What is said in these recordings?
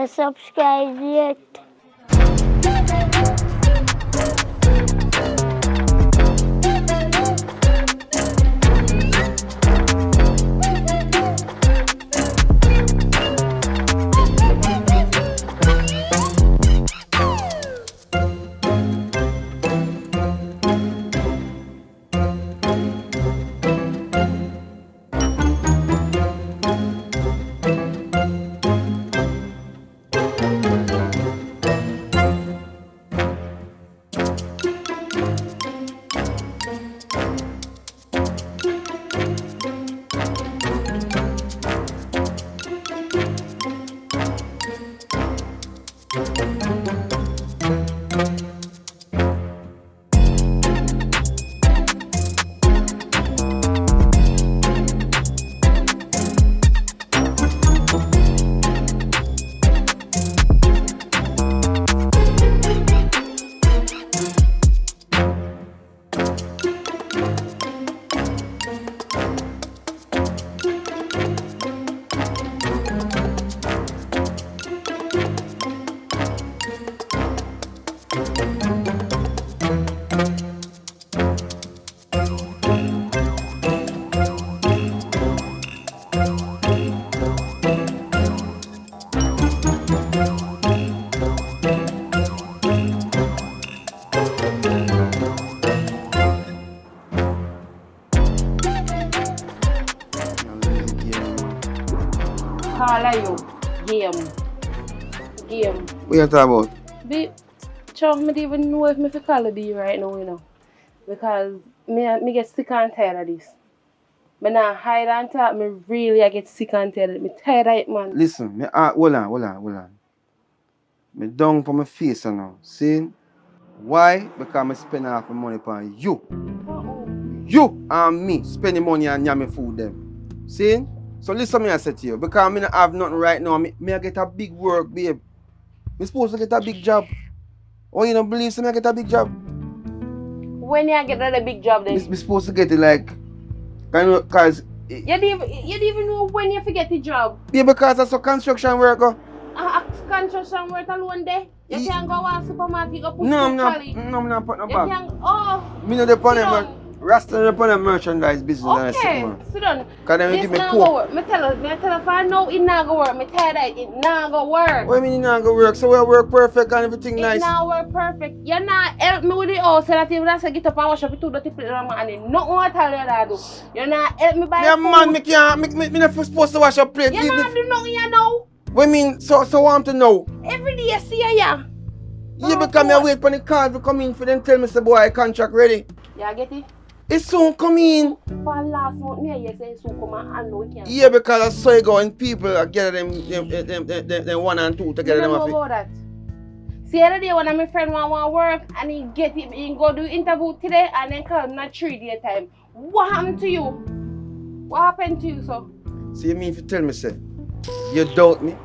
You subscribe yet? Call you. Game. What you talking about? Chuck, I don't even know if I call it B right now, you know. Because me get sick and tired of this. I not hide and talk, I get sick and tired of it. I'm tired of it, man. Listen, hold on. Me down for my face now. See? Why? Because I spend half my money on you. You and me spending money on yummy food them. See? So listen me I say to you. Because I don't have nothing right now. I get a big work, babe. I'm supposed to get a big job. Oh, you don't believe me I get a big job? When you get another big job then? I'm supposed to get it like, because... You don't even know when you forget the job. Yeah, because that's a construction worker. Construction work alone there? You can't go to a supermarket or put I'm not putting no bag. Me no depend on Rasta upon a merchandise business. Okay, sit down. Because then this give me not pork. go work. Me tell if I know it not go work. I tell that it not go work. What do you mean it not go work? So we work perfect and everything nice. It not work perfect. You not help me with the house so that if I say get up and wash up the two dirty plates and nothing what I tell you that do. You not help me buy food. Man, me not supposed to wash up plate. You not do nothing you know. What do you mean? So want to know? Every day you see you. Yeah, because I wait for the card to come in for them tell me say boy contract ready. Yeah, get it? It's soon come in. For last month, me say soon come and know we can. Yeah, because I saw you go and people are getting them 1 and 2 together. You don't know about that. See, the other day when my friend want to work and he go do interview today and then come not 3 day time. What happened to you? What happened to you, so? So you mean if you tell me, say, you doubt me?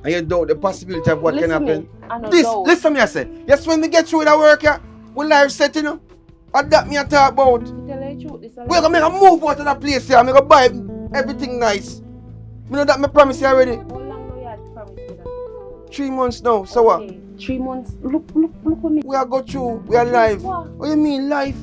And you doubt the possibility of what can happen? Listen to me, I say. Yes, when we get through the work, yeah, we life set, you know. And that me I talk about. We're going to make a move out of that place here. I'm going to buy everything nice. You know that me promise you already? How long do you have to promise me that? 3 months now, so what? 3 months? Look with me. We are go through, we are live. What do you mean life?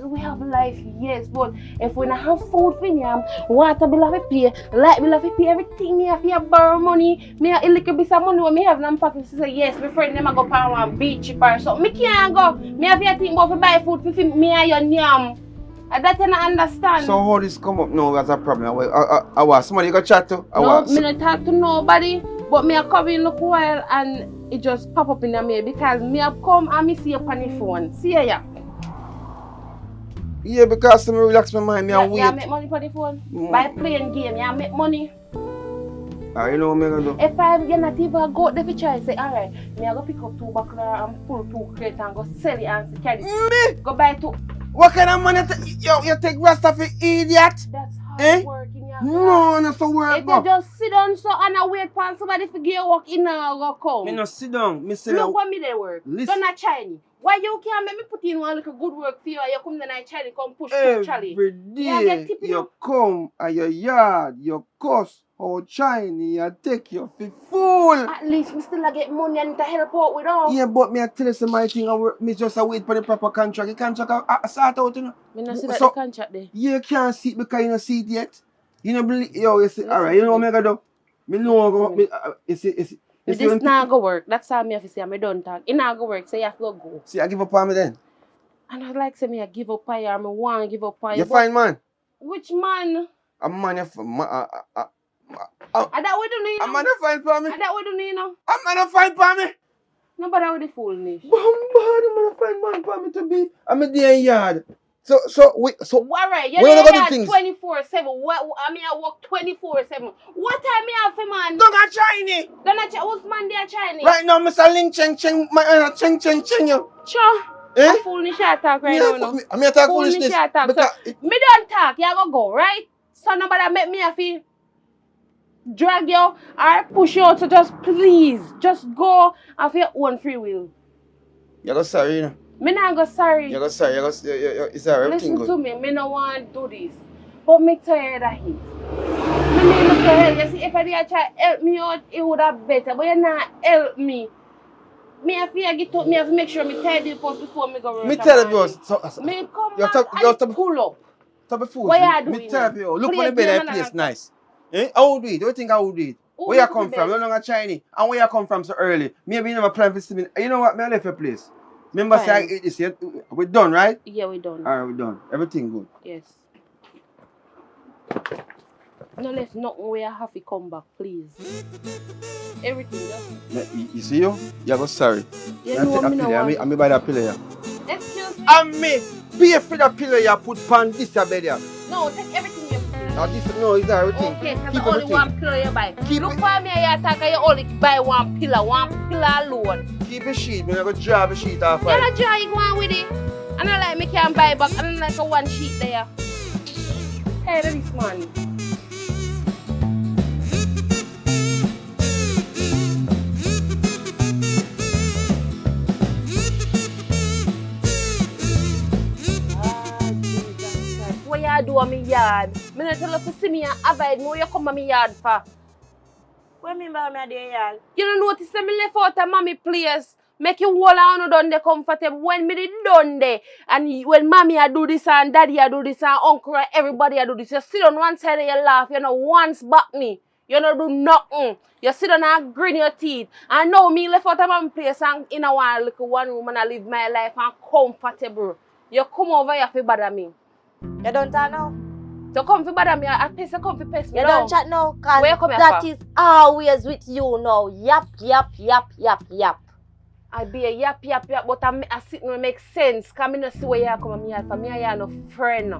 We have life, yes, but if we don't have food for them, water bill have to pay, light bill have to pay, everything me have to borrow money, me have a little bit of money when me have them pockets to say yes, my friend them a go for one beach or something. Me can't go. Me have to think about to buy food for me and your yam. And that you not understand. So how this come up now as a problem? What? Somebody you go chat to? No, me not talk to nobody, but me a come in look while and it just pop up in the mail because me have come and me see you on the phone. See ya. Yeah, because I relax my mind, me and wait. You make money for the phone? By playing game, you make money. You know what I'm going to do? If you not even go there for try, say, alright, me I go pick up 2 buckler and pull 2 crates and go sell it and carry it. Me? Go buy 2. What kind of money you take Rasta for idiot? That's hard work in your No, not so work. If you just sit down so and I wait for somebody to give you work in and go come. Me no sit down. Me say look what me they work. Listen. Don't not Chinese. Why you can't make me put in one little good work for you and you come then I Chinese come push Charlie. Every day you come at your yard, you cuss, Oh, Chinese, I take you for fool. At least we still a get money and to help out with all. Yeah, but me I tell you some my thing, me just a wait for the proper contract. The contract I start out, you know. Me not see that So, the contract there. you can't see it because you don't see it yet. You know, believe, yo, you see, Listen alright, you to know what me. me gonna do? Me know Listen what to me, me. you see, This not go work. That's how me have to say. I don't talk. It not go work, so you have to go. see, I give up on me then. And I like say me I give up on you, or me want to give up on you. You fine, man. Which man? A man, you And that we do need. a man, you fine for me. And that we do need now. A man, you fine for me. Nobody with the foolish. Bombard, a man, you fine man for me to be. I'm in the yard. So, Alright, you where know you go you do have things? 24/7. What I mean, I work 24/7. What time me have for man? Don't got Chinese. Don't I who's man there Chinese? Right now, Mr. Ling Cheng Cheng, my Cheng Cheng Cheng, you. Sure. Eh? I'm foolish talk right now. No. I'm here talk Foolish foolishness. talk. So, Because me don't talk. You gotta go, right? So nobody make me have to drag you or push you out. So just please, just go of your own free will. you go sorry, you know. Me not go sorry. You go sorry, it's alright, everything Listen good. to me not want to do this. But me tired of it. Me need look ahead. You see, if I did try to help me out, it would have better. But you not help me. Me have to get up, me have to make sure me tidy the post before me go work. Me tell you, Me come you back and pull up. Stop a fool. What you doing? Me tell you, look Please, on the bed, me that and place another- nice. Eh? How would do it? Do you think I would do it? Who Where you look come at the from? bed? No longer Chinese. And where you come from so early? Maybe you never plan for sleeping. You know what? Me I left your place. Remember say I Fine. eat this yet? We're done, right? Yeah, we done. Alright, we're done. Everything good. Yes. No left nothing where I have to come back, please. Everything just. You see you? You go sorry. You I know take a me no pillow. want. I me buy that pillow here. Excuse me. And me pay for that pillow you put pan this bed here. No, take everything you Now this no is everything. Okay, because Keep only everything. one pillow you buy. Keep Look it. for me, you talk, you only buy one pillow alone. Keep a sheet. Me go drive a sheet off. You not try you go on with it. I don't like me can't buy back. I don't like a one sheet there. Hey, that is man. What you do on my yard? Me not tell you to see me and avoid me. What you come on my yard for? What mean by me at the yard? You don't notice that me left out of mommy place. Make you all on done there comfortable. When me did done there, and when mommy I do this and daddy I do this and uncle and everybody I do this, you sit on one side and you laugh. You know once back me. You don't do nothing. You sit on and grin your teeth. And now me left out of mommy place and in a one little one room and I live my life and comfortable. You come over here for bother me. You don't talk now? So come for bother me. I pay so come for pest me You now. don't chat now? Cause Where you come here that for? is always with you now. Yap, yap, yap, yap, yap. I be a yap, but I sit and make sense. Because I don't see where you come and me at. For me, I have no friend.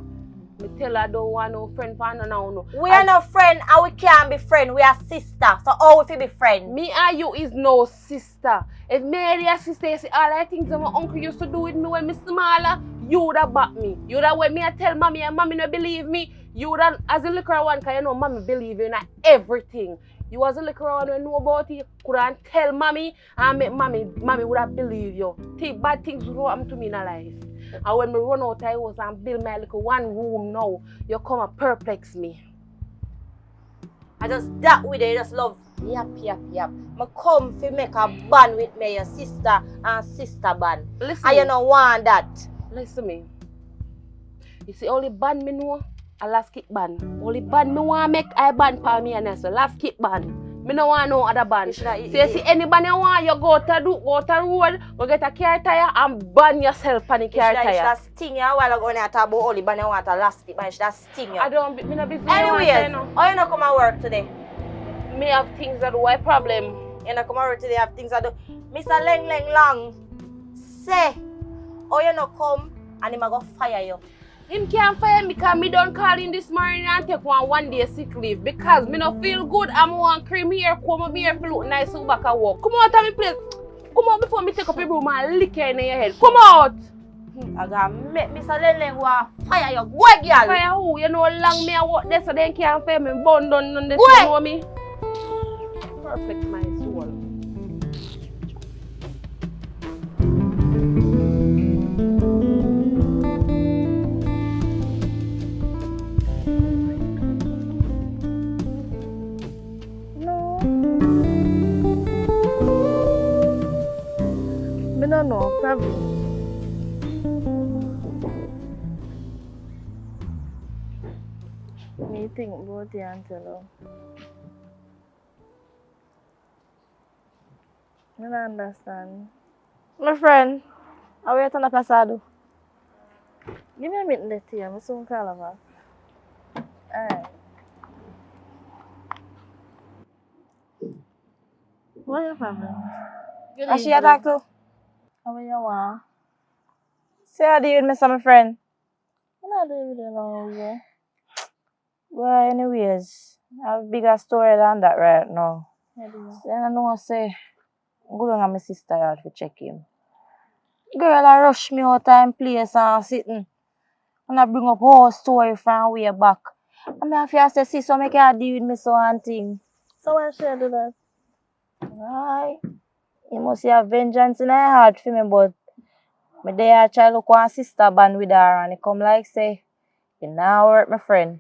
I tell her I don't want no friend for no. We are no friend and we can't be friend. We are sister. So how we fi be friend? Me and you is no sister. If me and your sister, you see all the things that my uncle used to do with me when me smaller, you would have back me. You would have when me I tell mommy and mommy no believe me, you would have, as a little one, because you know mommy believe in everything. You as a little one when know about it, could have tell mommy and make mommy would have believe you. Think bad things would happen to me in life. And when me run out of house and build my little one room now, you come and perplex me. I just that with it, just love yap, yap, yap. I come fi make a band with me, your sister and sister band. Listen. And you don't want that. Listen me. You see, only band me know, a last kick band. Only band me want make I band for me and that's the last kick band. Me no want no other band. You So shoulda- you see anybody want you go to road, go get a car tire and ban yourself on the car Should tire. I sting you while I'm going to talk about only band you want to last it, but should sting you. I don't me no business. Anyways, how you not come and work today? Me have things that do I problem. You not come and work today, have things to do. Mr. Leng Leng Long, say, how you not come and him a go fire you? Him can't fire me because me don't call in this morning and take one day sick leave because me no feel good. I'm one cream here, come here for look nice so back at work. Come out of me place. Come out before me take up your broom and lick you in your head. Come out! I gotta make Mr. Leng Leng go fire you. Go girl! Fire who? You know how long me I work there so they can't fire me. Bun done on this, Boy! you know me? Perfect my soul. don't know, probably. Me think about it and tell her. I don't understand. My friend, how are you turn up pasado? Give me a minute here, I'm soon call her back. Alright. What your problem? Good And she attack too. How are you want? Say how do you miss my friend? I'm not doing it long ago. Well, anyways, I have a bigger story than that right now. Then I know say, go down to my sister yard to check him. Girl, I rush me out time place and sitting. And I bring up whole story from way back. And I have to say, so I can't deal with me so and thing. So why should I do that? Aye. You must have vengeance in her heart for me, but me there I try look one sister band with her and it come like say, you now work my friend.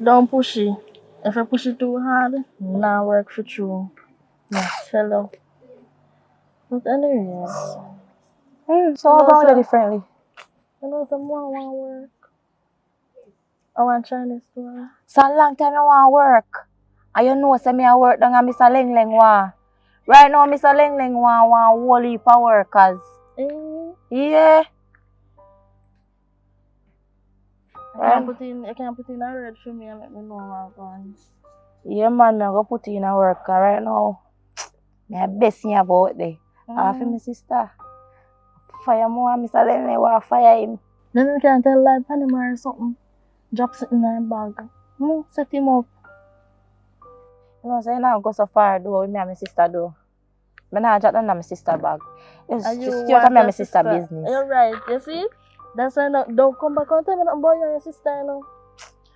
Don't push it. If I push it too hard, not work for true. Yeah, fellow. But anyways, So how about it differently? I know someone want work. I want Chinese store. So a long time I want work. And you know say me I work down at Mr. Leng Leng wa. Right now Mr. Leng Leng want whole heap of workers. Yeah. I can put in a red for me and let me know what I'm going. Yeah man, I go put in a work right now. Me a best thing about there. After my sister. Fire more Mr. Leng Leng wa fire him. Then you can tell like Panama or something. Drop something in her bag. Set him up. You know, so you not go so far though with me and my sister though. I not drop down my sister bag. It's just you and me and my sister business. You're right, you see? That's why don't come back and tell me nothing about you and your sister, you know.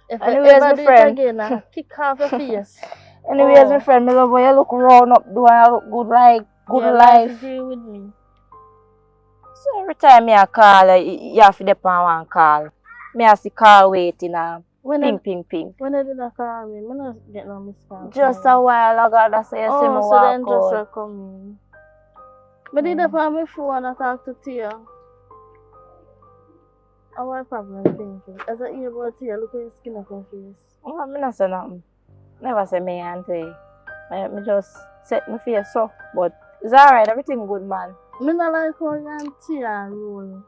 If anyways, you my ever do friend. it again, I kick half your face. Anyways, my friend, me love how you look round up, do and you look good like good life. Agree with me. So every time me a call, you have to depend on one call. Me have to call waiting and ping. When I did a call me, I not get no missed call. Just a while ago, that's why you see me so walk then just out. come in. But did I on my phone and talk to Tia? Oh, what problem thinking? As I hear about Tia, look at your skin up your face. Oh, me not say nothing. Never say me auntie. Me just set my face so. But it's alright, everything good, man. Me not like how you and Tia roll.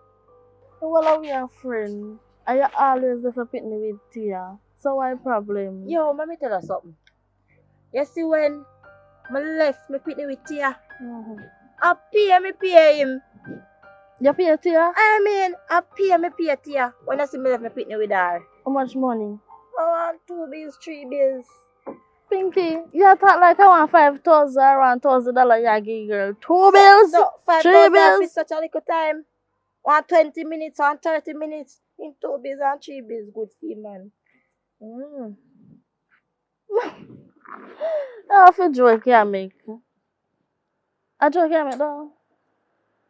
Well, we are friends. And you always have to pick me with Tia. So why problem? Yo, let me tell you something. You see when I left me pitney with Tia, I pay him. You pay Tia? I mean, I pay Tia when I see me left me pitney with her. How much money? I want 2 bills, 3 bills. Pinky, you talk like I want 5,000 or $1,000 you give girl. 2 bills? No, 3 bills? is such a little time. 120 minutes, 130 minutes. In 2 bills and 3 bills, good for you, man. I feel joke you make. A joke you make though.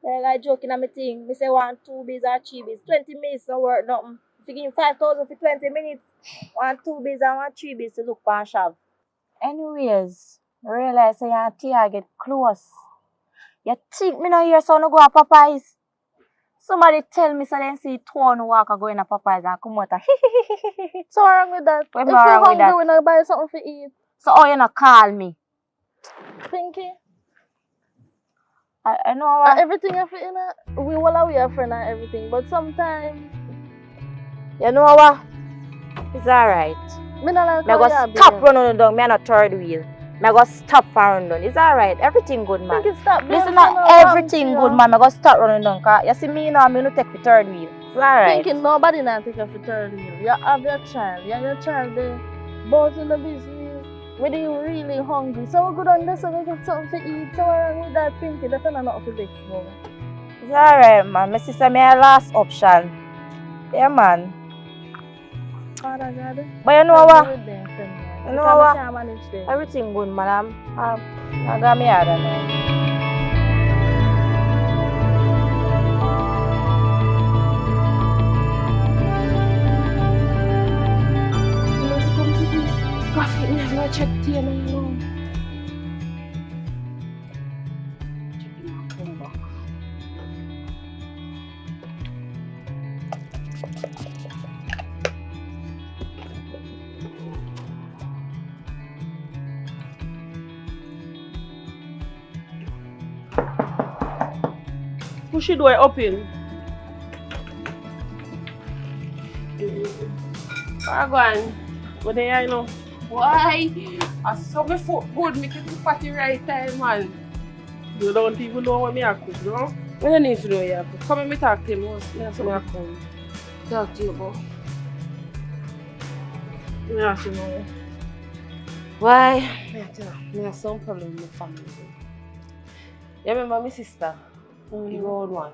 Well, I joking at my thing. Me say 1, 2 bills or 3 bills. 20 minutes don't work nothing. If you give me 5,000 for 20 minutes, 1, 2 bills and 1, 3 bills to look for and shove. Anyways, I realize that you and Tia get close. You think me no hear so no go to Popeyes? Somebody tell me so then see Tone Walker going to Popeyes and come out a So what's wrong with that? What If wrong you're with hungry, that? we not buy something to eat. So how you not call me? Pinky. I know what. Everything you feel, we will be a friend and everything. But sometimes, You know what? It's alright. me not like Me how go you stop behave. running down. Me not third wheel. Me go stop for running down. It's alright. Everything good, man. Pinky, stop being Listen, so not no everything bad, good, you man. Me go stop running down. Cause you see me now, me no take the third wheel. It's alright. Pinky, nobody not take a third wheel. You have your child. You and your child there. Both in the business. When you really hungry. So we go down there so we get something to eat. So what's wrong with that, Pinky? That's not for big for. It's alright, man. My sister, me a last option. Yeah, man. Father God. But you know what? You know what? Can't manage them. Everything good, man. I got me out now. Coffee, me have no check tea now, you know. Check him out, come back. Push the door open. Go on. What do I know? Why? I saw my foot good, make it too party right time, man. You don't even know what me I cook, no? We don't need to know you cook. Come and me talk to him. That's what I come. Talk to you about. Yeah, so no. Why? I have some problem with my family. You remember my sister? The old one.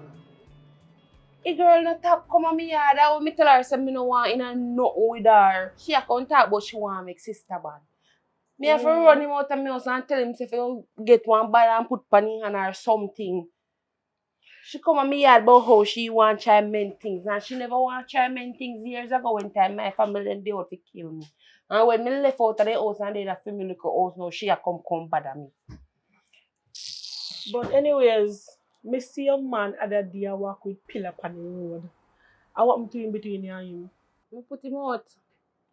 A girl not talk come on me yard. I will me tell her say me no want in a nothing with her. She a come talk but she want make sister bad. Me have to run him out of my house and tell him say if you get one bad and put pan in hand or something. She come on me yard about how she want try mend things and she never want try mend things years ago when time my family and they out to kill me. And when me left out of the house and they that family look house now she a come bother me. But anyways, me see a man other day I walk with pillar on the road. I want him to in between you and him. Me put him out.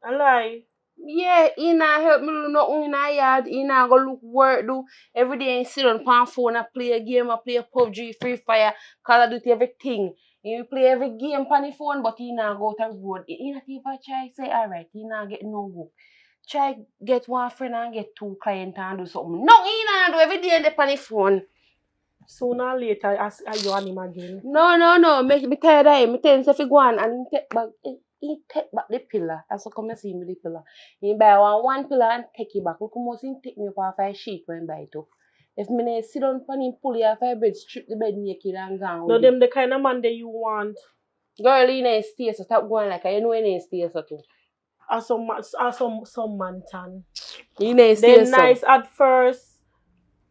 I lie. Yeah, he not help me do nothing in the yard. He not go look work do. Every day he sit on the phone and play a game, I play PUBG, Free Fire, Call of Duty, everything. He play every game on the phone, but he not go to the road. He not even try say, alright, he not get no work. Try get one friend and get two clients and do something. No, he not do every day on the phone. Sooner or later, I you and him again. No. Make me tired of him. Me tell him if he go on and he take back the pillar. That's what come and see me the pillar. He buy one pillar and take it back. Look how much he take me up off a sheet when he buy it up. If me sit down on him, pull it off a bed, strip the bed naked and gone No, with them the kind of man that you want. it. Girl, he ain't stay so stop going like you know he ain't stay so too. As some man tan. He ain't stay They so. nice at first,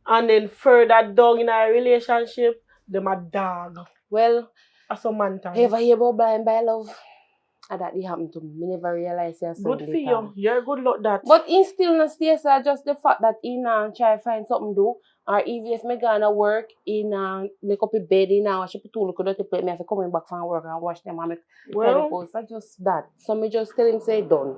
and then further down in a relationship, them a dog. Well, As some man tan. ever hear about blind by love? And that did happen to me. Me never realized it. Good for you. You're good luck that. But he still not stay so just the fact that he now try to find something to do. Or even if me gonna work, he now make up a bed, he now wash up two look dirty plate, me have to coming back from work and wash them and make Well, so just that. So me just tell him say done.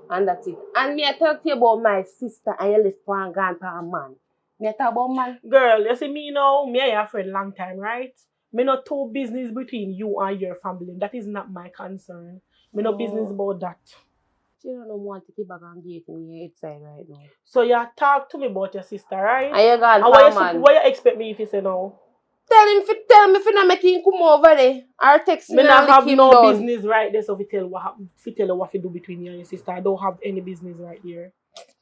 And that's it. And me I talk to you about my sister and you left for and gone for a man. Me I talk about man. girl, you see me now, me and your friend long time, right? Me not two business between you and your family. That is not my concern. Me no business about that. You don't want to keep back and get in your head side right now. So you talk to me about your sister, right? And you gone And for a man. what you expect me if you say no? Tell me if you not make him come over there. Or text me Me not and have lick him no down. business right there, so if you tell what you do between you and your sister. I don't have any business right here.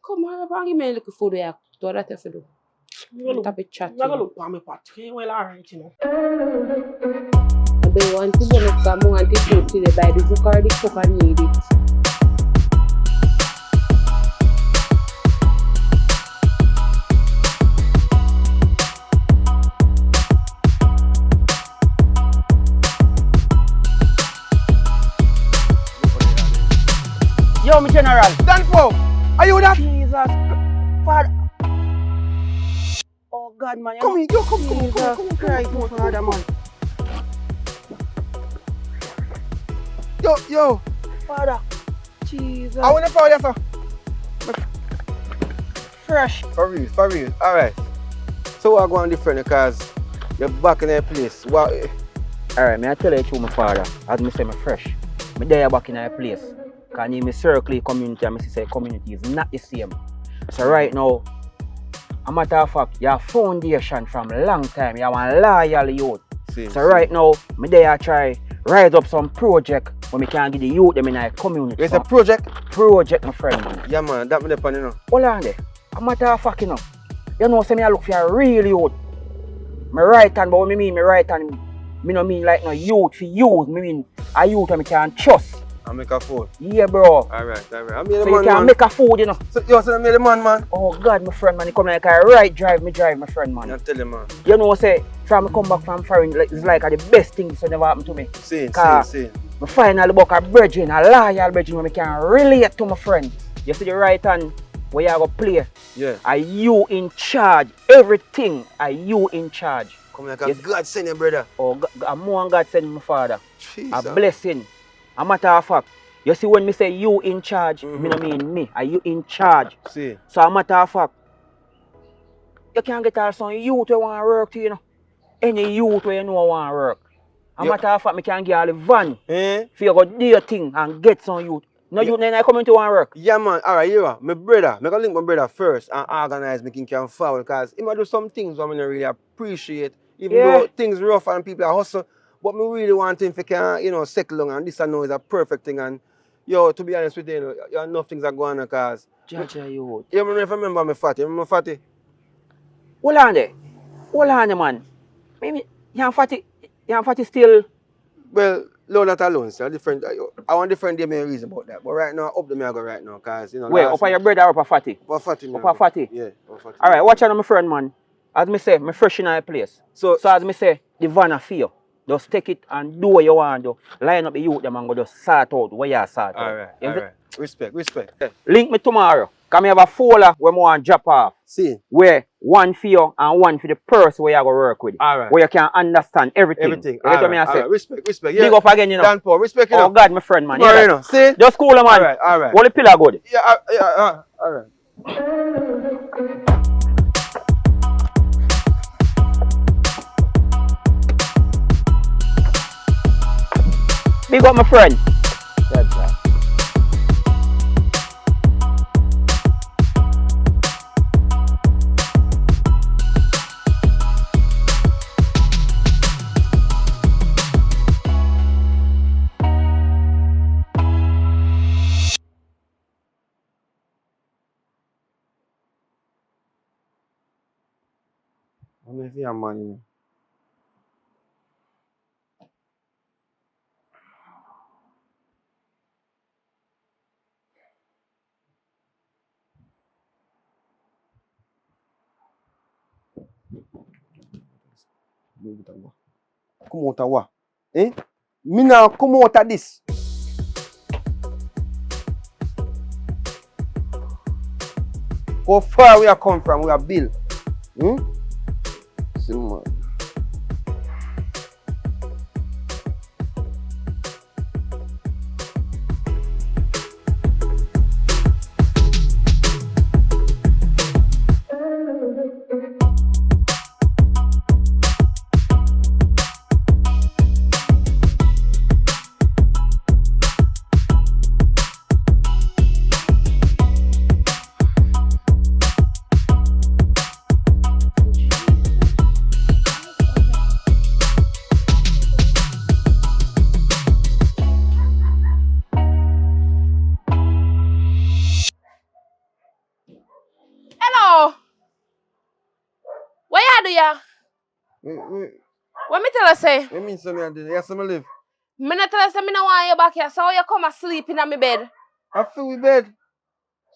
Come on, bring give me a little food there. Do that if you do. You Tap it chat. I'm gonna look for my pot. Well, alright, you know. They want to go look for more and they put to the buy the book or the cook and need it. Yo, me general. Danfo, are you that? Jesus Father. Oh God, man. Come here, yo, come Jesus Christ, my Father, man. Yo. Father. Jesus. I want to follow you, sir. Fresh. For real. Alright. So we're going different because you're back in a place. Alright, me I tell you to my father. As me say, me fresh. Me there back in a place. Cause me circle community and me say community is not the same. So right now, a matter of fact, you have foundation from long time. You have a loyal youth. So right now, me there try rise up some project where me can give the youth them in a community. It's a project? Project, my friend. Man. Yeah, man. That me depend, you know. Hold on there. A matter of fact, you know, say me I look for a real youth. My right hand, but what me mean, my right hand, me no mean like no youth for youth. Me mean a youth that me can trust. I make a food. Yeah, bro. Alright. I made So the you man, can man. make a food, you know. So I made the man. Oh God, my friend, man, he come like a right drive, my friend, man. I tell you, man. You know, say, from me come back from foreign, like, it's like the best thing that never happened to me. See. Me finally book a brethren, a loyal brethren, where me can relate to my friend. You see the right hand, where you go play. Yeah. Are you in charge? Everything, are you in charge? Come like a God send you, brother. Oh, God, more God send my father. Jesus. A blessing. A matter of fact, you see when me say you in charge, me no mean me. Are you in charge? See. So a matter of fact, you can get some youth who want to work to you know. any youth where you know want work. A Yeah. matter of fact, I can get all the van Eh? for you go do your thing and get some youth. No Yeah. youth in the community want work. Yeah, man. All right, yeah. My brother, I link my brother first and organize making can forward because he might do some things that I don't really appreciate, even Yeah. though things rough and people are hustle. But me really want him to can, settle down, and this I know is a perfect thing. And yo, to be honest with you, enough things are going on because Jaja youth. you remember my fatty. Remember my fatty? Hold on there. Hold on there, man. Maybe you fatty still. Well, no, not alone, sir. Different. I want different day main reason about that. But right now, up the me I go right now, cause Wait, last up on your week- brother or up a fatty? Up a fatty, me Up I a go. fatty? Yeah, up a fatty. Alright, watch out my friend, man. As me say, me fresh in a place. So, So as me say, the van a feel. Just take it and do what you want to. Line up the youth them and go just sort out what you sort out. alright, You see? alright. Respect. Yeah. Link me tomorrow. Cause me have a folder where I want to drop off. See, Where one for you and one for the person where you go work with. alright. Where you can understand everything. Everything. You get what me I say? Alright. Respect. Big Yeah. up again, you know. Dan Paul, respect, you Oh know. God, my friend, man. Tomorrow, Yeah, you know. See? just cool, man. Alright. What the pillar good? Yeah, alright. Big up my friend. That's right. I'm if you man, you know. Move it away. Come out of what? Eh? Me now come out of this. How far we are come from, we are built. See, man. Hello. What you do ya? What me tell her say? Me mean so me I did. Yes, I live. Me not tell her say me no want you back here. So you come and sleep in my bed. I feel we bed.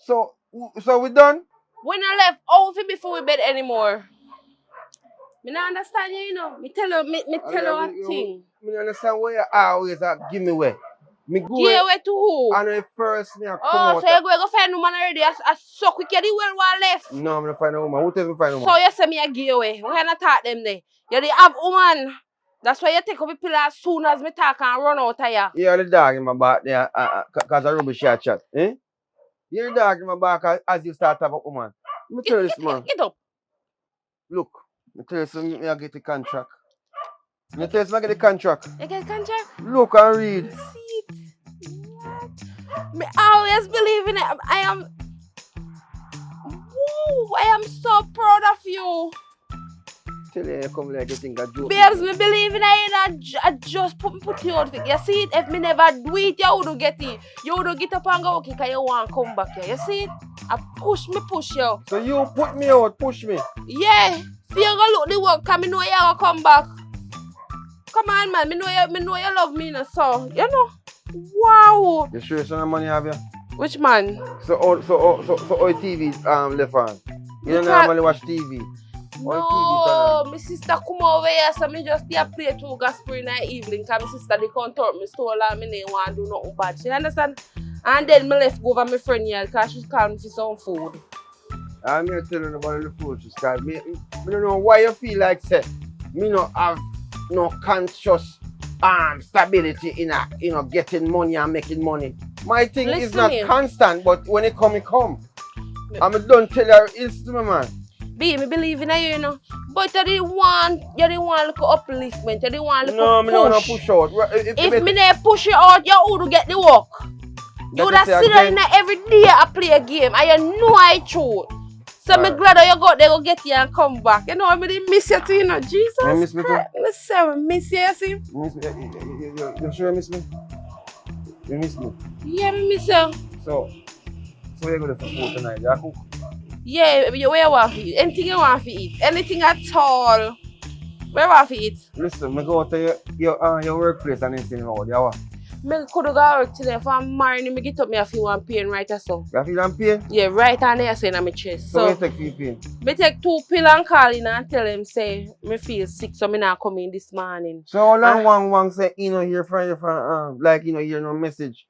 So we done? We not left out before we bed anymore. Me not understand you, you know. Me tell you, me tell you a thing. Me understand why you always give me way. Me go Give away to who? and the first me I come Oh, out. so you go find no man already. I suck with you the well one left. No, I'm gonna find a woman. Who tells me find a woman? So you say me a give away. We cannot talk them there. You dey have woman. That's why you take up the pillar as soon as me talk and run out of here. Yeah, the dog in my back there, cause I rubbish your chat. Eh? You're the dog in my back as you start to have a woman. Let me tell you this, man. Get up. Look, me tell you something, me I get the contract. Me tell you something, I get the contract. You get contract? Look and read. See it. What? Me always believe in it. I am. Woo! I am so proud of you. Tell you, you come like you think I joke. Babes, me believe in it. I just put you out. You see it? If me never do it, you would get it. You would get up and go okay because you want to come back here. You see it? I push you. So you put me out, push me. Yeah. If you go look the work, cause me know you gonna come back. Come on, man. Me know you love me, so you know. Wow. You sure some money have you? Which man? So all TV left on. You don't Because- normally watch TV. No, my sister come over here, so me just there play two gospel in the evening. Cause my sister they come talk me store and me didn't want to do nothing bad. She understand? And then me left go over my friend here because she called me for some food. I'm here telling about the food she start. Me don't know why you feel like say me not have no conscious stability in getting money and making money. My thing is Listen not here. constant, but when it come, it come. I'm done tell her it's to my man. Be me believe in you, you know. But you didn't want look upliftment, you didn't want look No, me don't wanna push. push out. If me there push you out, you would get the work. You would have sit down every day and play a game and you know I true. So me glad that you got there go get you and come back. You know I didn't miss you too, you know. Jesus You miss me too? Christ. Me say I miss you, you see? You miss me? You sure you miss me? You miss me? Yeah, me miss you. So you're going for food tonight, yeah? Cook? Yeah, where you want to eat? Anything you want to eat? Anything at all. Where you want to eat? Listen, me go to your workplace and anything about you. Me could go work today for morning. Me get up me a feel one pain right or so. You feel I'm pain? Yeah, right on there saying on my chest. So So you take feel pain? me take 2 pills and call in and tell him say me feel sick so me not come in this morning. So how long one say you know hear from you from like you know hear no message?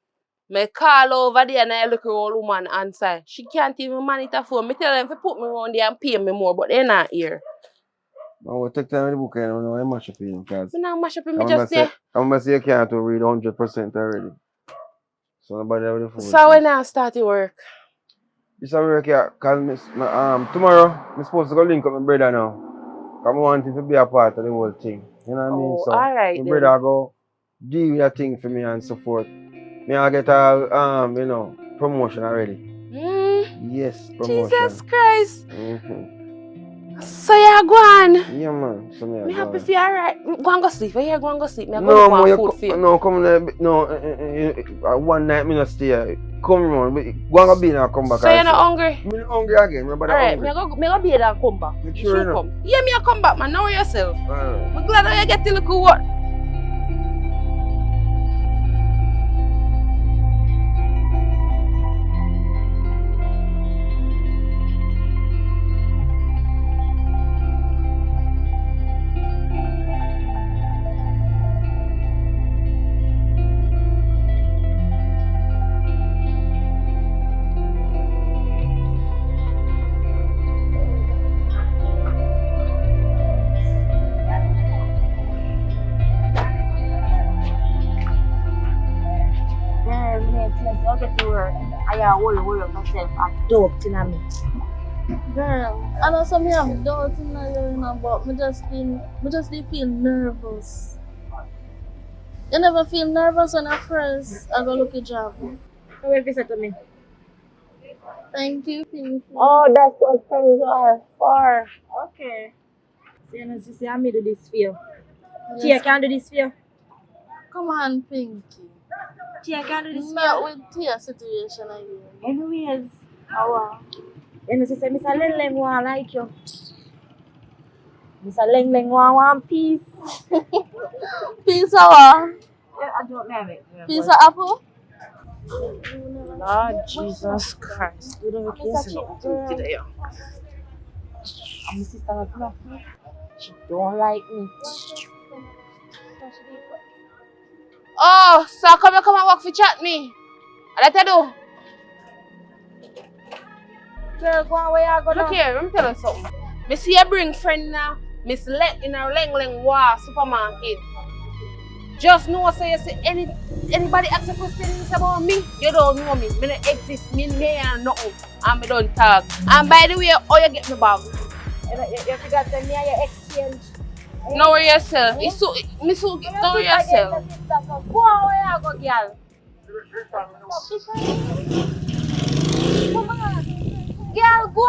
Me call over there and I look at old woman answer. She can't even monitor phone. Me tell them to put me around there and pay me more, but they're not here. I will take time in the book and I know how much you feel because Me not mash up in me just there. I'm gonna say you can't read 100% already. So nobody have the phone. So when I start to work? This is work here, cause tomorrow I'm supposed to go link up with my brother now. Cause I want him to be a part of the whole thing. You know what I mean? So alright my brother go deal with that thing for me and so forth. Me I get a you know promotion already. Yes, promotion. Jesus Christ. Mm-hmm. So you go on? Yeah man. So Me happy for you, alright. Go and go sleep. Where you go and go sleep? Me no, go look for food for you. No, come one night me not stay. Come on, go and go be and come back. So you're not hungry? Me hungry again, my brother. Alright, hungry. me go be there and come back. You You sure should enough? come. Yeah, me a come back, man. Know yourself. Alright. I'm glad that you get to look what. Girl, me need to say, okay to work. I worry up myself. I dope in me. Girl, I know some have doubt in you, know, but me just feel nervous. You never feel nervous when I first I go look a job. So what you say to me? Thank you, Pinky. Oh, that's what friends are for. Okay. So you know, sister, I do this for you. Tia can do this for you. Come on, Pinky. Tia can do this for Not you. with Tia situation again. Anyways, you know, sister, Mr. Leng Leng want like you. Mr. Leng Leng want peace. Piece of what? I don't know it. Piece of apple? Lord Jesus Christ. You don't kiss today. My sister not love me. She don't like me. Oh, so come and walk for chat me. I let you do. Girl, go on where you go Look now. here, let me tell you something. Me see you bring friend now, Miss Let in a Leng Leng War supermarket. Just know say you see anybody ask a question about me, you don't know me. Me don't exist, me and nothing. And me don't talk. And by the way, how you get me bag? You forgot to me and your exchange. Know where yourself. It's so know where yourself. Go on where you go, girl. Come on. Girl, go.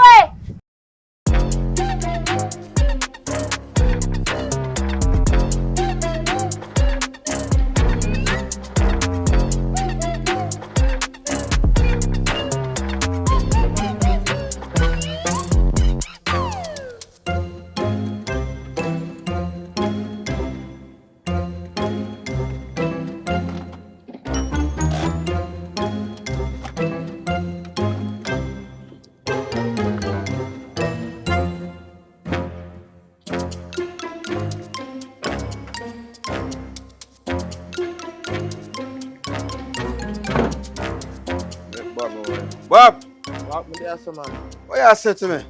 Bob, What me there, so man? what you say to me?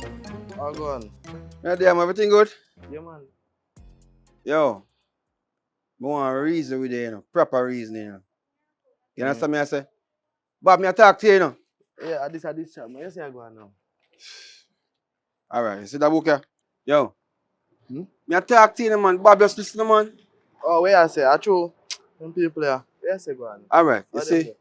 All gone. Yeah, damn, everything good? Yeah, man. Yo, I want a reason with it, you know, proper reason, you know. You understand me? I say, Bob, me I talk to you, you know. Yeah, at this chat, man. You see I go on now. Alright, you see that book here? Yo. Hmm? Me a talk to you, man. Bob, just listen, man. Oh, where I say, I true. Them people there. Where I say go on? Alright, you How them see, go?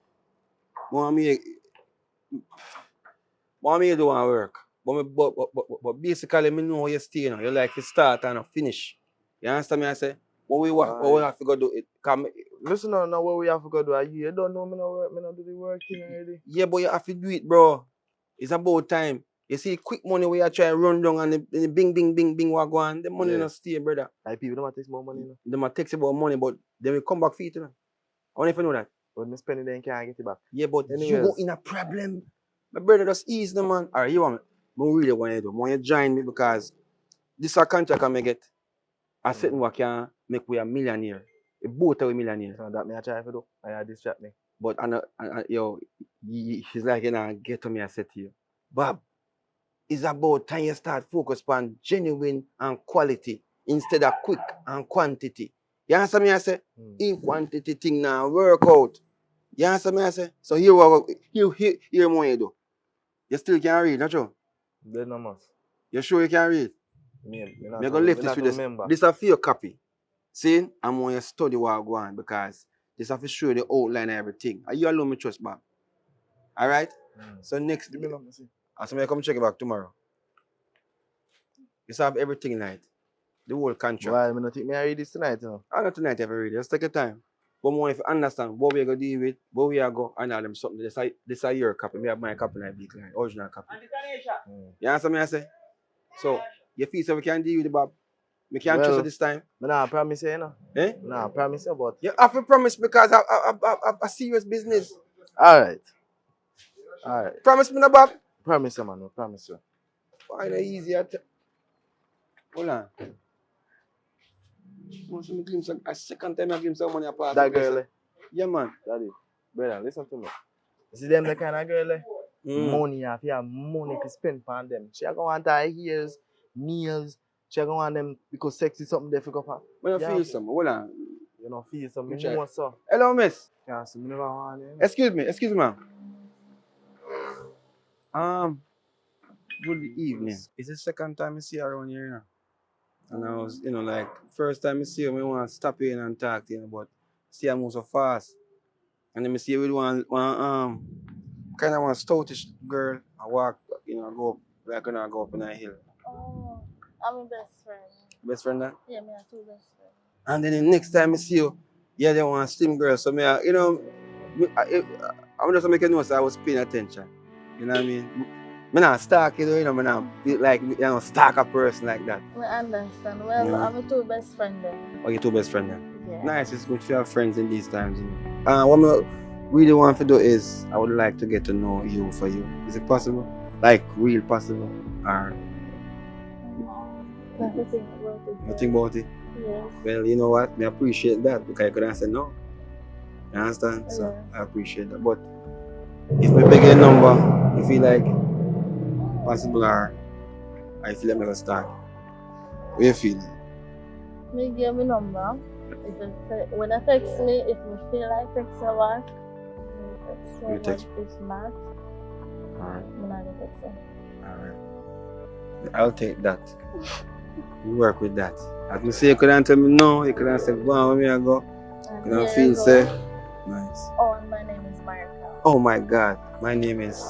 want me to do one work. But basically, me know you stay, you know. You like to start and finish. You understand me? I say, what we have to go do it. Come, Listen now what we have to go do. You don't know me no work, me no do the work thing already. yeah, but you have to do it, bro. It's about time. You see, quick money we are trying to run down and the bing, bing, bing, bing, what go on. The money Yeah. not stay, brother. Like people don't take more money, you know. They might text about money, but they will come back for it, you know. I want if you know that. But me spend it then can't get it back. Yeah, but you Anyways. go in a problem. My brother, just ease the man. Alright, you want me? But really want you to do. Want you join me because this is a contract I may get. I said we can make we a millionaire. A both of we millionaire. So that me I try to do. I distract me. But yo, she's like, you know, get to me, I said to you. Bob, it's about time you start focus on genuine and quality instead of quick and quantity. You understand me? I say, in quantity thing now work out. You understand me? I say, so here what you do. You still can read, not true? Then no must. You sure you can read? We're gonna lift this with this. This is for your copy. See, I'm going to study what I go on because this have to show the outline and everything. Are you alone me trust, Bob? Alright? So next, Give me long, see. as I come check it back tomorrow. You have everything in it. The whole contract. Why? I not think me I read this tonight, you know. Not tonight, every read. Just take your time. But more if you understand what we're going to deal with, where we are going, and all them something. This is your copy. Me have my copy and I be client. Original copy. You understand me? I say? So, you feel so we can deal with it, Bob? We can't trust you this time. Me nah promise you, you know. Eh? Nah, promise you, but You have to promise because I a serious business. Alright. Promise me, no, Bob? Promise you, man. I promise you. Why not easier? Hold on. Want some glimpse of, a second time I glimpse of money apart. That girl, Yeah, man. Daddy, brother, listen to me. You see them the kind of girl, money, if you have money to spend on them. She going to want her ears, nails. She going to want them because sex is something difficult for her. When you feel something, hold on. You know, feel something. Check. Know so. Hello, miss. Yeah, so me never want it. Excuse me, ma'am. Good evening. It's the second time I see her around here now. And I was, like, first time I see her, I want to stop in and talk to you, but see her move so fast. And then I see her with one kind of one stoutish girl. I walk, go up, like, I go up in a hill. Oh, I'm my best friend. Best friend, that? Yeah, me have two best friends. And then the next time I see you, yeah, they want slim girl. So I'm just making notes. I was paying attention. You know what I mean? I'm not stalk you, I'm not like stalk a person like that. I understand. Well, Yeah. I'm my two best friends then. Oh, your two best friends then? Yeah. Nice, it's good to have friends in these times. What I really want to do is I would like to get to know you for you. Is it possible? Like real possible? Or That's the thing about it. you think about it? Yes. Well, you know what? I appreciate that because I could answer no. You understand? So Yes. I appreciate that. But if we beg a number, you feel like possible or I feel like I'm gonna start. What you feeling? Me give me number. When I text me, if me feel like text you back, You text. If not, Alright. I'm not gonna text you. Alright. I'll take that. You work with that. As me say you could answer me no, you could answer go on where me I go. And You don't here feel you go. say nice. Oh, and my name is Marika. Oh my god, my name is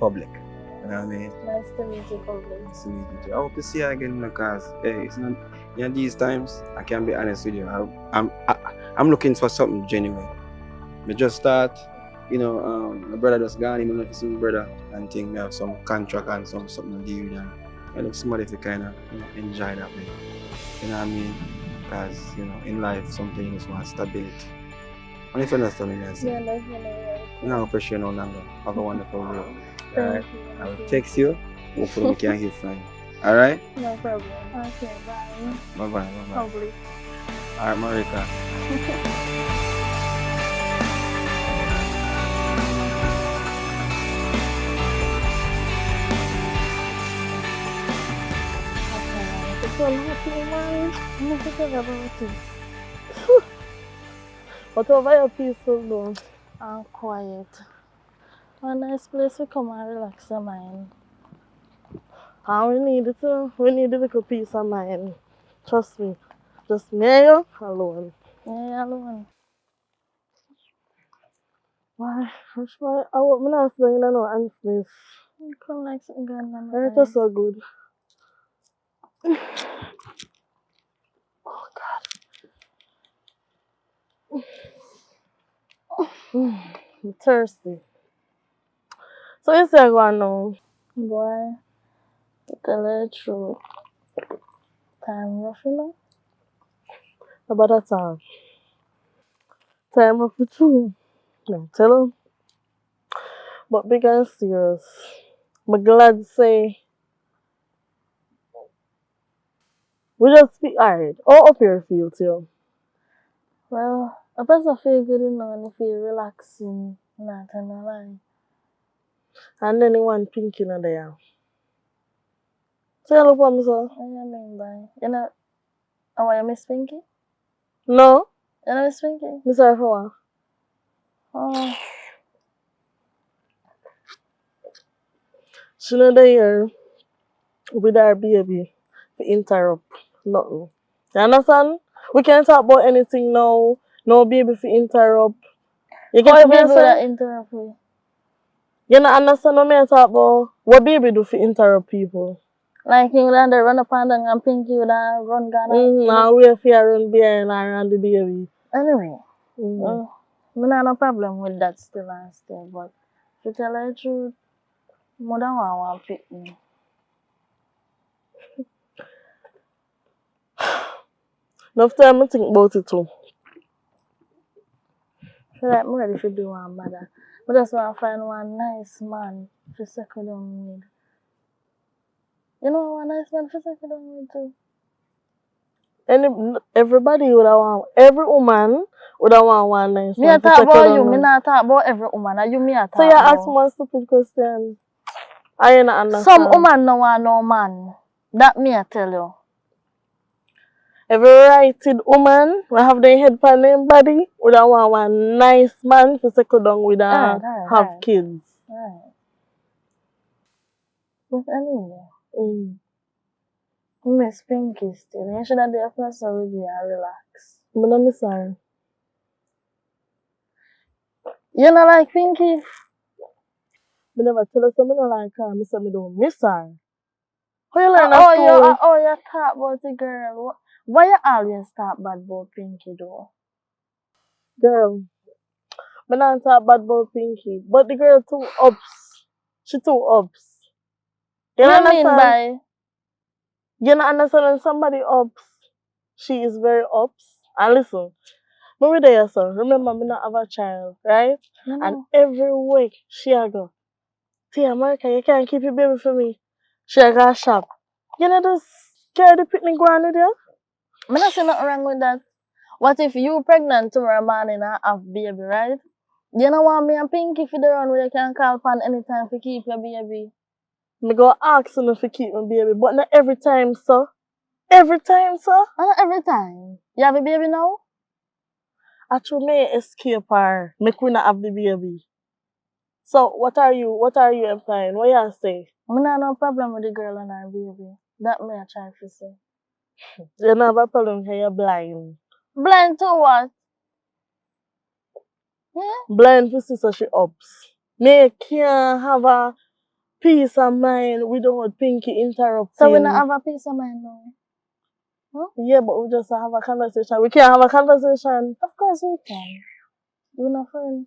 Public. You know what I mean? Nice to meet you, Public. Nice to meet you too. I hope to see you again because hey, it's not these times I can be honest with you. I'm looking for something genuine. Me just start, my brother just gone, him looking for some brother and think me have some contract and something to deal with and I look somebody to kind of enjoy that way. You know what I mean? Because in life something you just want stability. And if you understand me, I say, Yeah, definitely. I'm not pressure no longer. Have a wonderful day. Alright? Thank you. I will text you. Hopefully we can hear from you. Alright? No problem. Okay, bye. Bye-bye. Public. Alright, Marika. It's all happy, man. I'm not thinking about it. But over here, peaceful though, and quiet. A nice place to come and relax your mind. And we need it too. We need a little peace of mind. Trust me. Just me and you alone. Yeah, alone. Why? I want me not saying no answers. You come like something going on. It was so good. I'm thirsty. So you say I go on now. Boy, to tell you the truth, time rough, you know? About that time. Time of the truth. No, tell him. But big and serious. I'm glad to say we just speak alright. All up here feel too. Well, a person feel good, you know, and you feel relaxing, not gonna lie. And then the one pink in there. So you look at me, sir? What do you mean by? You know, oh, you miss Pinky? No? You know Miss Pinky? Me sorry for what? Oh, She not there with her baby to interrupt nothing. You understand? We can't talk about anything now. No baby to interrupt. You get how what baby I'm would that saying? interrupt you? You not understand what I talk about? What baby do to interrupt people? Like you would have run up and down and Pinky would have run Ghana. And we have to run behind her and the baby. Anyway, Mm. I don't have no problem with that still and still, but to tell you the truth, I don't want to pick me. Enough time I think about it too. So like, I'm ready to do one mother. I just want to find one nice man to settle down with. You know one nice man to settle down with too? Everybody would have want, every woman would have want one nice Me man a to talk settle about down you, me with. not talk about every woman. Are you me a talk So you ask about? me a stupid question. I don't understand. Some woman no want no man. That me a tell you. Every righted woman will have their head on their body would have want one nice man to settle down with and have kids. Right. But anyway, I miss Pinky still. You should have there first so with you and relax. I'm not sorry. You not like Pinky? I never tell her something like her. I say I don't miss her. How you learn that story? You talk about the girl. Why you always talk bad about Pinky though? Girl, I not talk bad about Pinky, but the girl too ups. She too ups. You What you understand? mean by? You not understand when somebody ups. She is very ups. And listen, maybe there, son. Remember, me not have a child, right? No. And every week she a go, Tia America, you can't keep your baby for me. She a go shop. You know just carry the picnic go on with you? I'm not saying nothing wrong with that. What if you pregnant tomorrow morning and have baby, right? You know want me and Pinky for the run where you can call upon anytime to keep your baby? Me go ask you if you keep my baby, but not every time, sir. Every time, sir. Not every time. You have a baby now? Actually, may escape her. Make we not have the baby. So what are you implying? What you say? I have no problem with the girl and her baby. That me I try to say. You don't have a problem because you're blind. Blind to what? Yeah? Blind for sister she ups. Me can't have a peace of mind without Pinky interrupting. So we not have a peace of mind now. Yeah, but we just have a conversation. We can't have a conversation. Of course we can. We're not friends.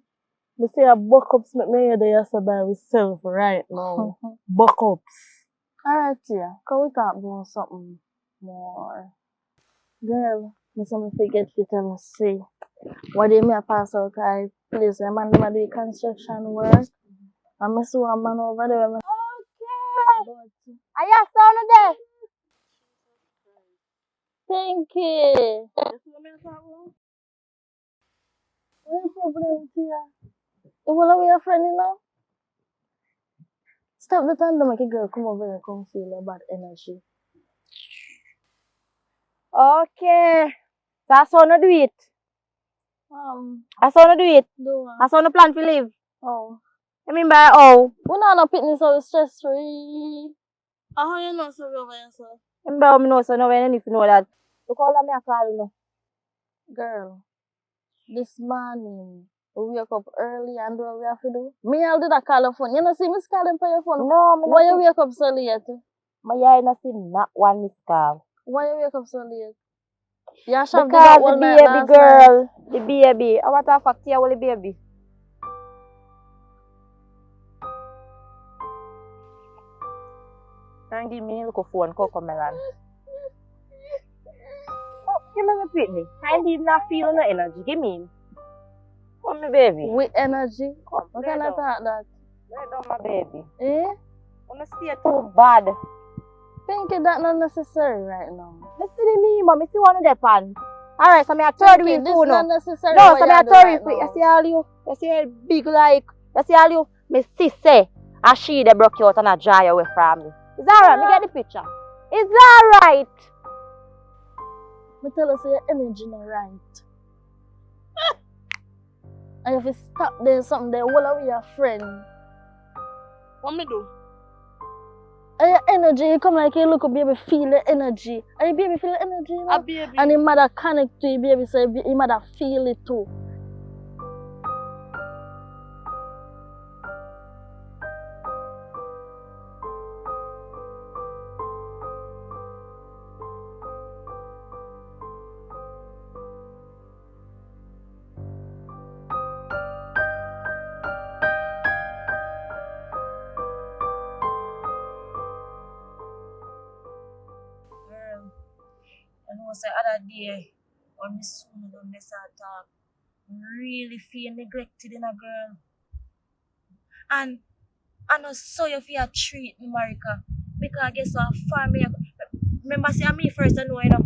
Me say a buck ups make me hear the yes by myself right now. Buck ups. Alright, yeah. Can we talk about something more? Girl, me say me forget to tell us say. One day me a pass out a place where man dem a do construction work. And me saw a man over there. Okay. Are you sound there? Pinky. What's the problem here? You wanna be a friend, you know? Stop the time to make a girl come over here and come feel your bad energy. Okay. So I saw no do it. I saw no do it. Do I saw no plan to live. Oh. I mean by oh. We not no picnic so it's stress free. How you know so over yourself? Remember me know so now when if you know that. Look how me a call you know. Girl, this morning, we wake up early and do what we have to do. Me, I'll do that call your phone. You know, see me calling for your phone. No, me Why you not wake up so late? my eye not see not one miss call. Why you wake up so late? You have did Because that the all night baby last girl, night. the baby. I want to fact here with the baby. And give me a little phone, Coco Melon. Oh, give me my Pitney. I ain't even not feel no energy. Give me. Come me baby. With energy? Come, What lay kind of down. talk that? Lay down my baby. Eh? Wanna stay too bad. Pinky, that not necessary right now. Me see the me, but me see one of the pan. Alright, so me a third Pinky, wheel this too not now. necessary No, what so me you a do third right wheel. You now. see all you. You see how big like. You see all you. Me sis say. And she they broke you out and a dry away from me. Is that right? Me get the picture. Is that right? Me tell you, say your energy not right. And if you stop there something there, what are we your friend? What me do? And your energy, you come like you look up, baby, feel the energy. And your baby feel the energy, you know? A baby. And your mother connect to your baby, so your mother feel it too. Girl, you know, say other day when me soon done this talk, really feel neglected in a girl. And I know so you feel treat me, Marika. Because guess what, for me, remember say me first I know, you know.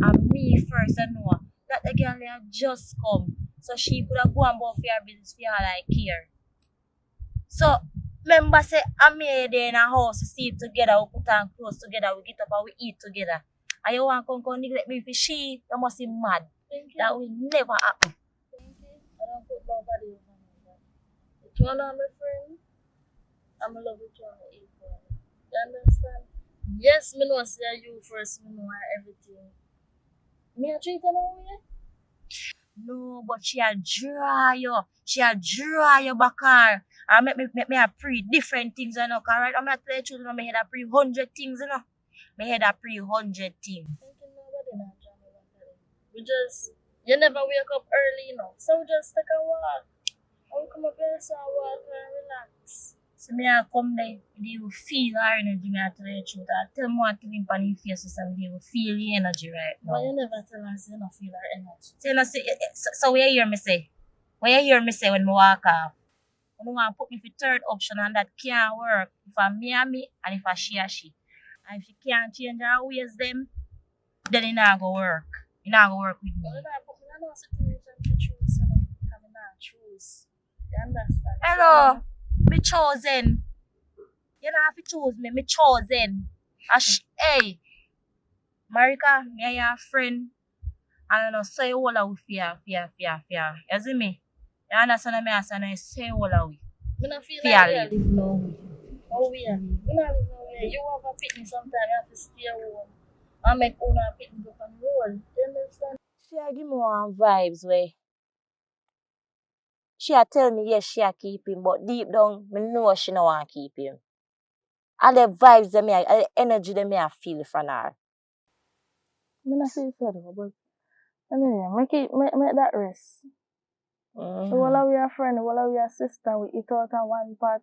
And me first I know that the girl had just come. So she could have gone about for her business for her like care. So remember say I made there in a house, we sleep together, we put on clothes together, we get up and we eat together. And you want to come neglect me for she, you must be mad. That will never happen. I don't put nobody over me. If you want to be my friend, I'm in love with you on equal. You understand? Yes, me know say you first, me know everything. Me a treat you now, yeah? No, but she a draw you. She a draw you back her. And make me a pre different things, you know. Cause right now, I'm not telling you, you know, me head a pre 100 things, you know. Me head a pre 100 things. Thinking nobody not trying to want that. We just, you never wake up early, you know. So we just take a walk. And we come up here so I walk and relax. So me a come there, you feel her energy, me a tell you the truth. I tell me one thing on your face, so you feel the energy right But you now. never tell us you don't feel our energy. So you know, so what you hear me say? What you hear me say when me walk off? You want to put me for third option and that can't work. If I me and me and if I she and she. And if she can't change her ways them, then it not go work. It not go work with me. But you not put me in no situation to choose, you know. Because I not choose. You understand? Hello, me chosen. You don't have to choose me, me chosen. Hey, Marika, me and your friend. And I know so you all out fear. You see me? You understand me? I say no, so you all out. Me not feel Fear like we live. live no way. How we are live? We not live no way. You have a picnic sometime, you have to stay home. And make owner a picnic up and roll. You understand? She a give me one vibes way. She a tell me yes, she a keep him, but deep down, me know she no want keep him. All the vibes that all the energy that me I feel from her. Me not feel sad, but anyway, make that rest. Mm-hmm. So while we are friend, while we are sister, we eat out on one pot.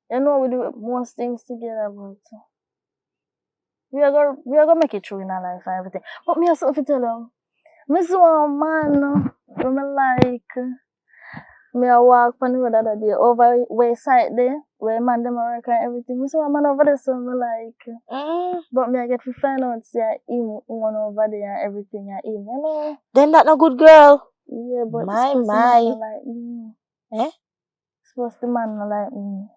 You know we do most things together, but we are gonna make it through in our life and everything. But me have something to tell you. Me see one man who me like. Me a walk on the road the other day over where side there, where man them a work and everything. Me see one man over there so me like. But me I get to find out say him one over there and everything and him, you know. Then that no good girl. Yeah, but My. this man not like me. Eh? Suppose the man not like me.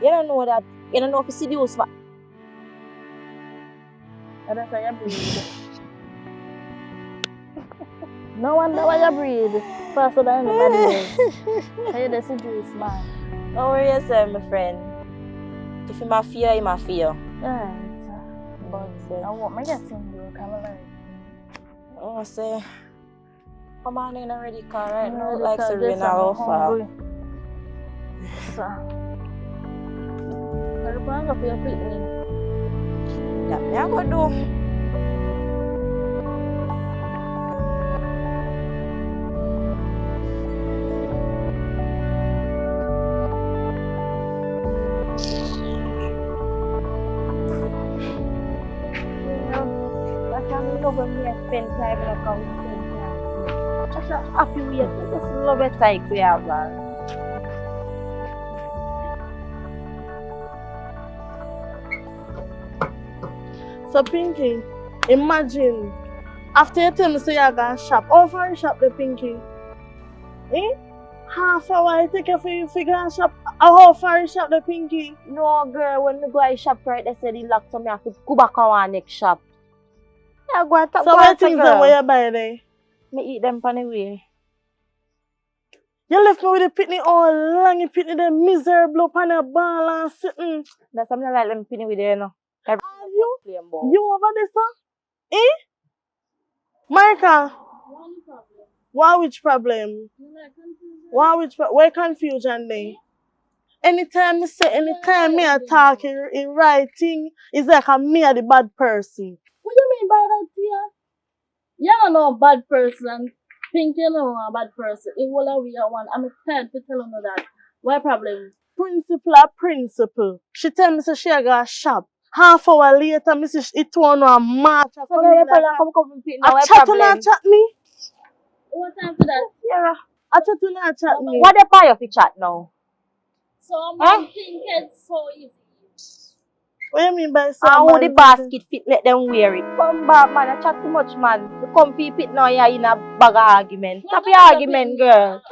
You don't know that. You don't know if you seduce for. And that's why you breed. No wonder why you breed faster than anybody else. So you just seduce man. Don't worry yourself, my friend. If him a fear, him a fear. Alright. But I want me get some work, I'm like. I say, come on in already, car right now. Already, Like, cause so this rain I'm all fall. hungry. So. I'm going to your picnic. That me I go do. That's why I love when we spend time in a come spend time. That's a happy way. I just love it like we have, man. So Pinky, imagine after you tell me say you gonna shop, how far you shop the Pinky? Eh? Half hour I take you for you figure and shop. How far you shop the Pinky? No, girl, when me go to shop right, they say the lock, so me have to go back on one next shop. Yeah, go and talk So what things them where you buy there? Me eat them on the way. You left me with the picnic all long, you picnic them miserable up on the ball and sitting. That's something like them pinning with you, know. You over there, sir? Eh? Marika, which problem? Where confusion there? Anytime me a talk in writing, it's like me a the bad person. What do you mean by that, Tia? You don't know a bad person. Pinky know a bad person. It will be a one. I'm tired to tell you that. What problem? Principal. She tell me say she a go shop. Half hour later, me see it turn on march. I chat to not chat me. What time for that? Yeah. I chat to not chat me. What the part of the chat now? So I'm thinking it's so easy. What you mean by so? And how the basket fit, let them wear it. Come back, man. I chat too much, man. You come fit it now, you're in a bag of argument. Stop your argument, girl.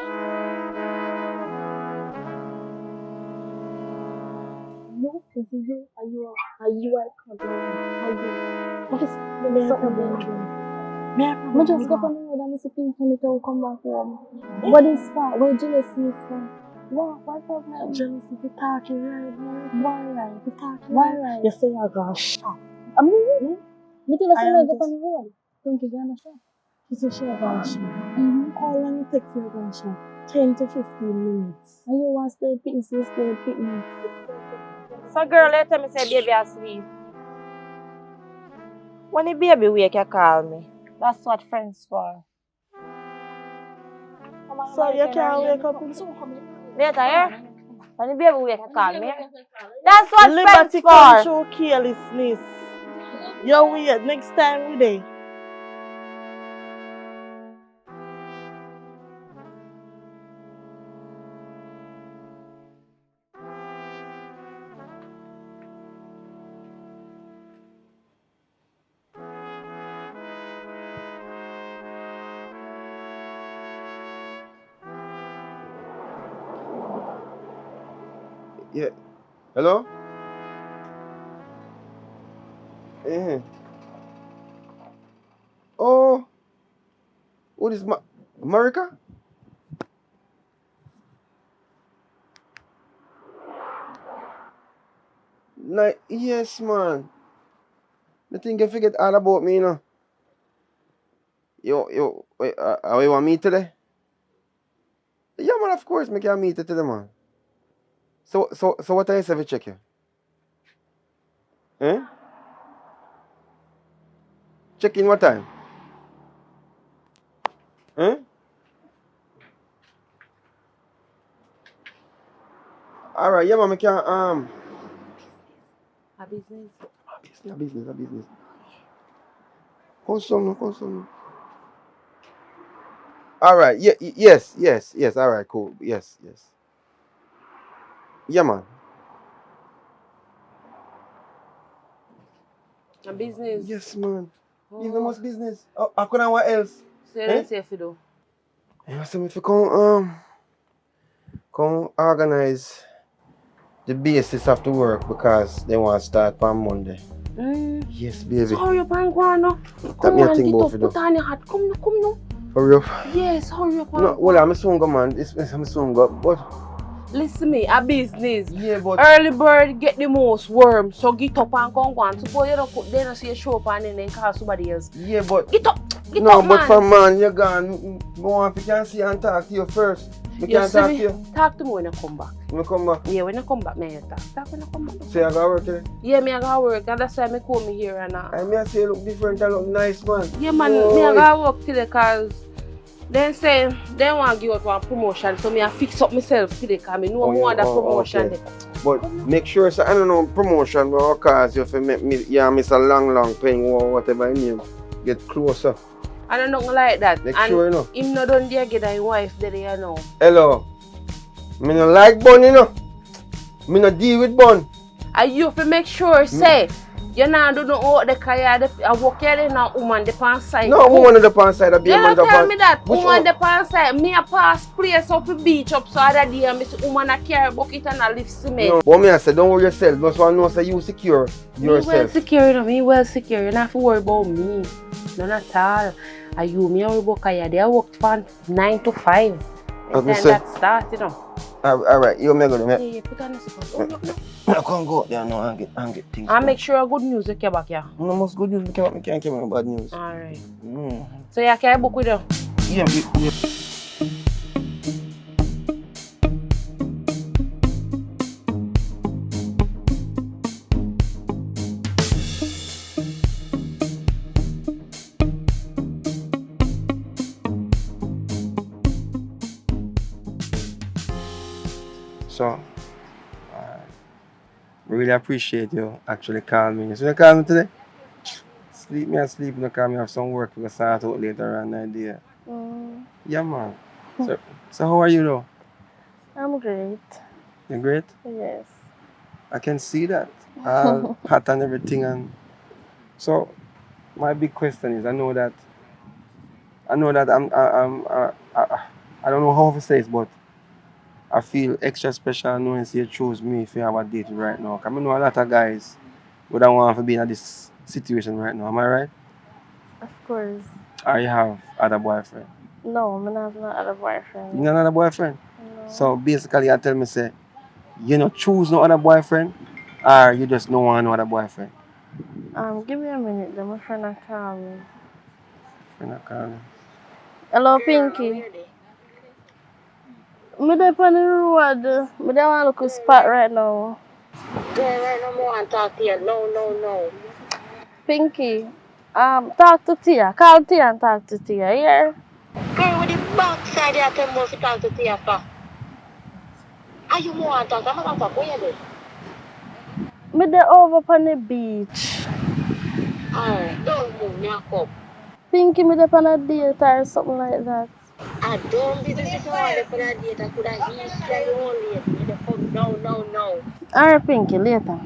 No, because you are a problem. What is the problem? I just go on the road and Mr. Pinky will come back home. What is that? Where jealousy is from? What problem? Jealousy, you talking right now. Why right? You talking Why right. right? You say you go shop. I mean, me tell us I to am go just- on the road. Pinky gonna shop. She say she go shop. How long it take for you to shop? 10 to 15 minutes. And you want to stay picking, so stay picking. So, girl, let me say baby asleep. When the baby wake, you call me. That's what friends for. So you can't wake up in Later, yeah? When the baby wake, you call me. That's what Liberty friends come for. through carelessness. You're weird. Next time we there. Yeah. Hello? Oh. What is America? Like, yes, man. The thing you forget all about me, you know. Wait, you want me today? Yeah, man, of course, me can meet you today, man. So what time is it check you? Eh? Check in what time? Eh? Alright, yeah, man, me can, A business. A business. Consume. Alright, yes, alright, cool. Yes. Yeah, man. A business. Yes, man. Oh. You know most business. I couldn't what else. So you don't say if you do. Yeah, so if you come organize the basis of the work because they want to start on Monday. Yes, baby. So hurry up and go on now. That me a thing get about up, for do. put on your hat. Come now. Hurry up. Yes, hurry up. No, well, I'm soon go, man. I'm soon go. But Listen me, a business. Yeah, but Early bird get the most worm, so get up and come on. Suppose you don't put, they don't see you show up and then call somebody else. yeah, but Get up, no, man. but for man, you're gone. More if you can see and talk to you first. Me You can see talk me? to you. Talk to me when you come back. Me come back. Yeah, when you come back, me you talk. Talk when you come back. Say I got work today. Yeah, me I got work, and that's why me come here and I may say you look different and look nice, man. yeah, man, me I got work today cause then say they want to give out one promotion, so me I fix up myself today cause me know more than promotion. Okay. But make sure, so I don't know promotion, but cause you for make me, yeah, Mr. Long paying or whatever name get closer. I don't know like that. Make and sure you know. Him not done there get his wife there, you know. Hello. Me no like bun, you know. Me no deal with bun. And you have to make sure, say, you not do no out the car, I walk here now, woman, the pan side. No, woman on the pan side, I be You a man don't the tell pan. me that, Which woman one? the pan side, me a pass place up the beach up, so other day, I miss woman a carry bucket and a lift cement. No, what me I say, don't worry yourself. Just want to know say you secure Me well yourself. secure, you know, me well secure. You don't have to worry about me. None at all. And you, me worry about Kaya. They worked from 9 to 5. And then that start, you know. Alright, you make good. Yeah, put on this one. I can't go out there now and get things. And make sure good news you come back here. No, most good news, me can't give me bad news. Alright. Mm. So you carry book with you? Yeah, yeah. So, really appreciate you actually calling me. So you call me today? Sleep me asleep, no call me have some work to start out later on that day. Yeah, man. So how are you though? I'm great. You great? Yes. I can see that. All hot and everything. And so my big question is, I know that I don't know how to say it, but I feel extra special knowing you chose me if you have a date right now. Because I know a lot of guys would not want to be in this situation right now. Am I right? Of course. Or you have other boyfriend? No, I don't have no other boyfriend. You know another boyfriend? No. So basically you tell me say, you don't choose no other boyfriend or you just don't want no other boyfriend? Give me a minute, then my friend will call me. Friend not call me. Hello, Pinky. Me dey on the road. Me dey want to look a spot right now. Girl, right now, I want to talk to you. No. Pinky, talk to Tia. Call Tia and talk to Tia, yeah? Girl, with the backside, you tell me to talk to Tia for. Are you more to talk? I'm going to talk. Where you there? Me dey over on the beach. Alright, don't move me and come. Pinky, me dey on a date or something like that. I don't business if you want to put a date. I could have easily you only. You dey come. No. Alright, Pinky, later.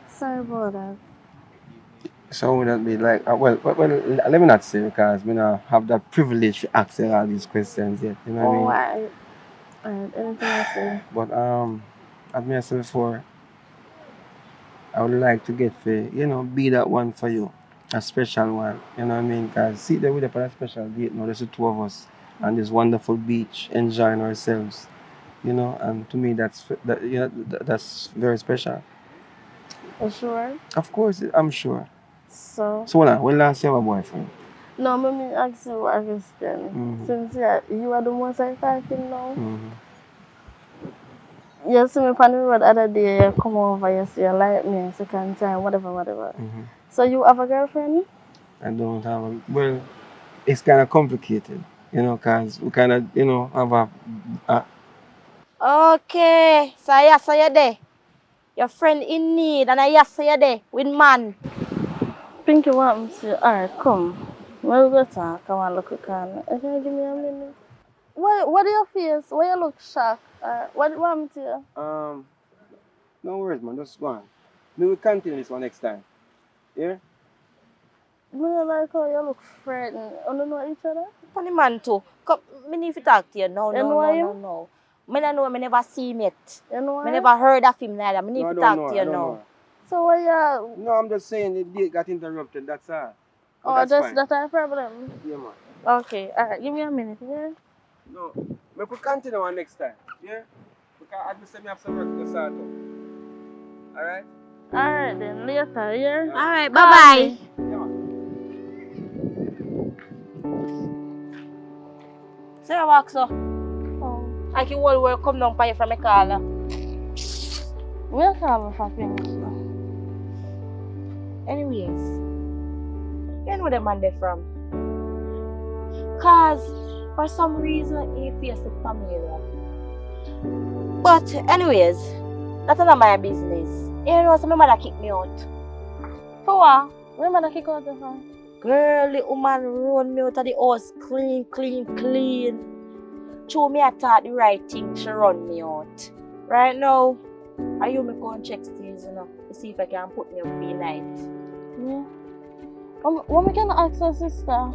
Sorry about that. So would that be like, well, let me not say because we don't have that privilege to ask you all these questions yet. You know what I mean? Alright, anything I say. But as I said before, I would like to get for, be that one for you. A special one. You know what I mean? Because see there with a special date now, there's the two of us on this wonderful beach enjoying ourselves. And to me that's very special. You sure? Of course, I'm sure. So When last you have a boyfriend? no, let me ask you a question. Since you are the most I talking now. You see me on the road the other day, you come over, you say you like me second time, whatever. So you have a girlfriend? I don't have a, well, it's kind of complicated, because we kind of, have a Okay, so yes, so you're there. Your friend in need, and yes, so you're there with man. Pinky want me to, alright, come. We'll go talk. I want to look at Can you give me a minute? What do you face? Why you look shocked? What do you want me to you? No worries, man, just go on. We will continue this one next time. Yeah? I don't like how you look frightened. You don't know each other? Funny man too. Come, me need to talk to you. No. You know him? No. Me don't know, me never see him yet. You know Me him? never heard of him neither. Me need No, I to don't talk know. to you I don't now. know. So why you... No, I'm just saying the date got interrupted, that's all. But Oh, that's just fine. that our problem? Yeah, man. Okay, alright, give me a minute, yeah? No, we could continue on next time. Yeah? Because I just say me have some work to sort out. Alright? Alright then, later, yeah? Alright, Call bye-bye. me. Yeah, man. See you walk so. Oh, Like you all will come down for you from a caller. we'll call me for Pinky. Anyways, you know where the man they from? Cause for some reason he feels the familiar. But anyways, that's not my business. You know, so my mother kicked me out. For what? Where am I kick out of her? Girl, the woman run me out of the house clean. Show me I thought the right thing, she run me out. Right now, I you me go and check stays, you know, to see if I can put me up for the night. Yeah. What we can ask her sister?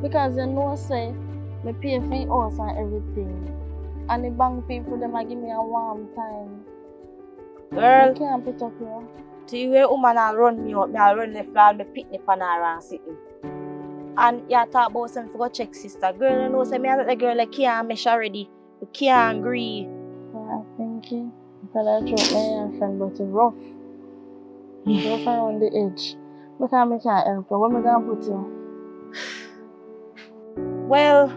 Because you know say, me pay for the house and everything. And the bank people, them a give me a warm time. Girl, You can't put up here. see where woman a run me out, me a run left and me picnic on her and sitting. And you talk about something for go check sister. Girl, you know, say me and the girl like can't mesh already. We can't agree. Yeah, Pinky. Because I throw my friend, but it's rough. Rough around the edge. Because I can't help you. Where am I going to put you? Well,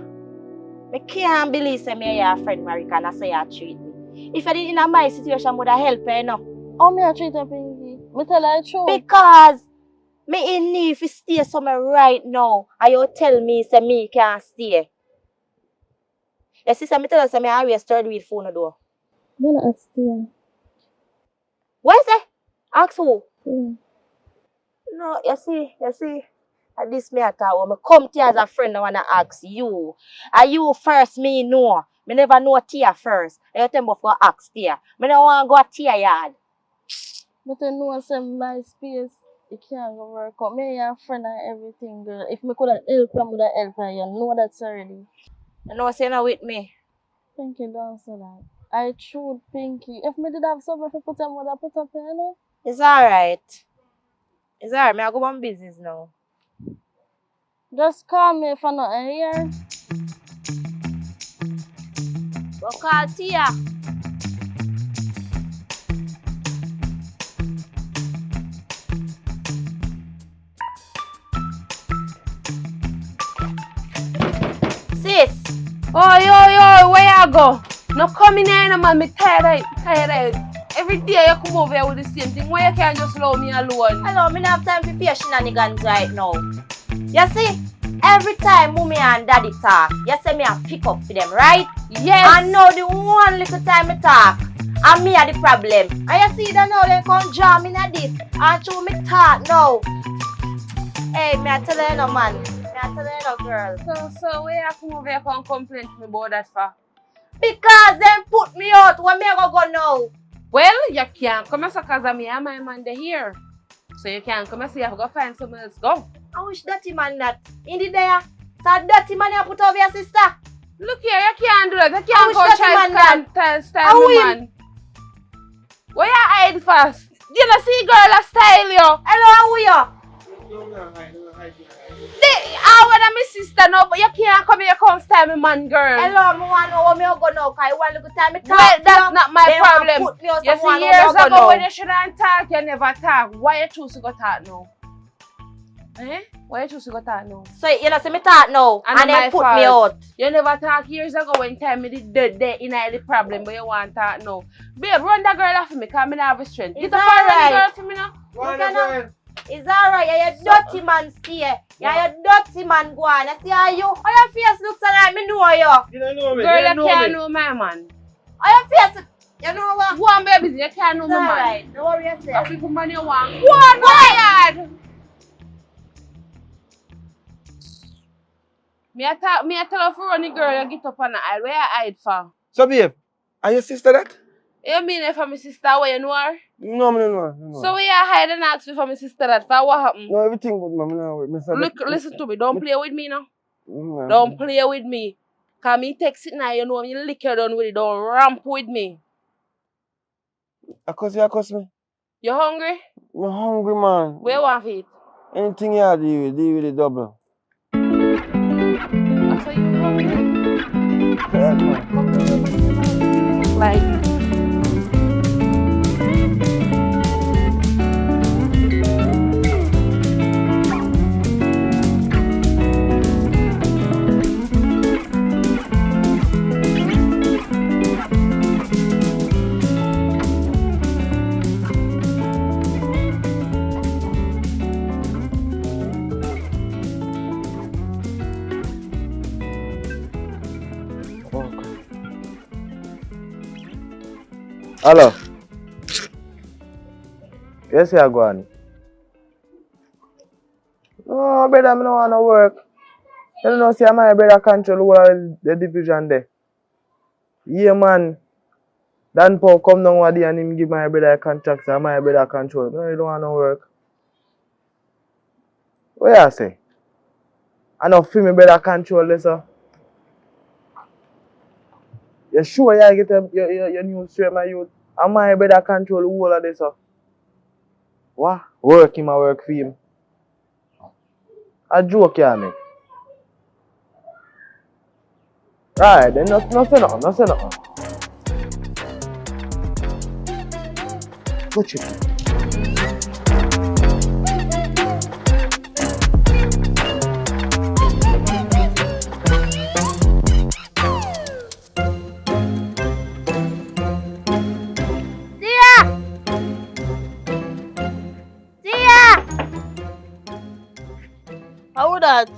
I can't believe say me and your friend Marika and I say you treat me. If I didn't in my situation, would I help her, you know? How me I treat her, Pinky? Me tell her the truth. Because me in need to stay somewhere right now. And you tell me say me can't stay. Your sister, me tell her say me always third with phone door. I'm going to ask you. What is it? Ask who? Yeah. No, you see. At this me at all. Me come to you as a friend, I wanna ask you. Are you first me know? Me never know Tia first. And you tell me for ask Tia. Me don't want to go to Tia yard. But I know say my space, it can't go work out. Me and your friend and everything, girl. If me could have helped her, I would have helped her. You know that's already. You know say no with me. Pinky, don't say that. I truth, Pinky. If me did have something to put up, would have put up here, you know? It's alright. It's alright. Me I go on business now. Just call me if I'm not here. Go call Tia. Sis. Oh, yo, where you go? No come in here, no man, me tired. Every day you come over here with the same thing. Why you can't just allow me alone? Hello, me not have time for your shenanigans right now. You see, every time mommy and daddy talk, you say me a pick up for them, right? Yes. And now the one little time me talk, and me are the problem. And you see that now they come jam in at this, and show me talk now. Hey, me I tell you no man, me I tell you no girl. So where you come over here and complain to me about that for? Because them put me out, where me go now? Well, you can't come as because me and my man they here. So you can't come and say you have to go find someone else. Go. I wish dirty man that. In the day, so dirty man you put over your sister. Look here, you can't do that. You I can't wish go dirty try man to style How me, him? man. Where you hide first? You know, see girl a style you. Hello, how are you? I want my sister now, but you can't come here come style me, man, girl. Hello, I want to know where me go now, because you want to look at me talk. Well, that's not my They want problem. put me out You someone see, where years me go ago now. when you shouldn't talk, you never talk. Why you choose to go talk now? Eh? Why you choose to go talk now? So, you know, see me talk now, and my then put me fault. out. You never talk years ago when time me did the in the problem, but you want to talk now. Babe, run that girl off me, because I don't have a strength. It's Get up and run the alright. girl for me now. Look at now. It's alright, you're a dirty man stay. You're a dirty man go on. You see how you? How your face looks like me know you. You don't know me. Girl, you you don't can't know me. know my man. How your face? You know what? Go on, baby, you can't know It's my man. alright. Don't worry What yourself. people man you want? Go on, go yard. Me I tell her for run the girl, you get up on the aisle. Where you hide for? So, babe, are your sister that? You mean if I'm my sister, where you know her? No, no. So where you hide and ask me for my sister that for what happened? No, everything good, man. Look, listen to me, don't play with me now. No. Don't play with me. Cause me text it now, you know me lick you down with it, don't ramp with me. I cuss me. You hungry? I'm hungry, man. Where you want to eat? Anything you do with it double. I say you hungry. Alright, man. Like, Hello. Yes, you are going. No, brother, I don't want to work. You don't know, see, my brother control all of the division there. Yeah, man. Dan Paul come down one day and him give my brother a contract, so my brother control. No, you don't want to work. What you say? I know feel my brother control this, sir. You sure you get your new straight, my youth? And my brother control the whole of this, sir. What? Work him, I work for him. A joke, yeah, me. Right, then no say nothing, no say nothing. Go check it. How would that?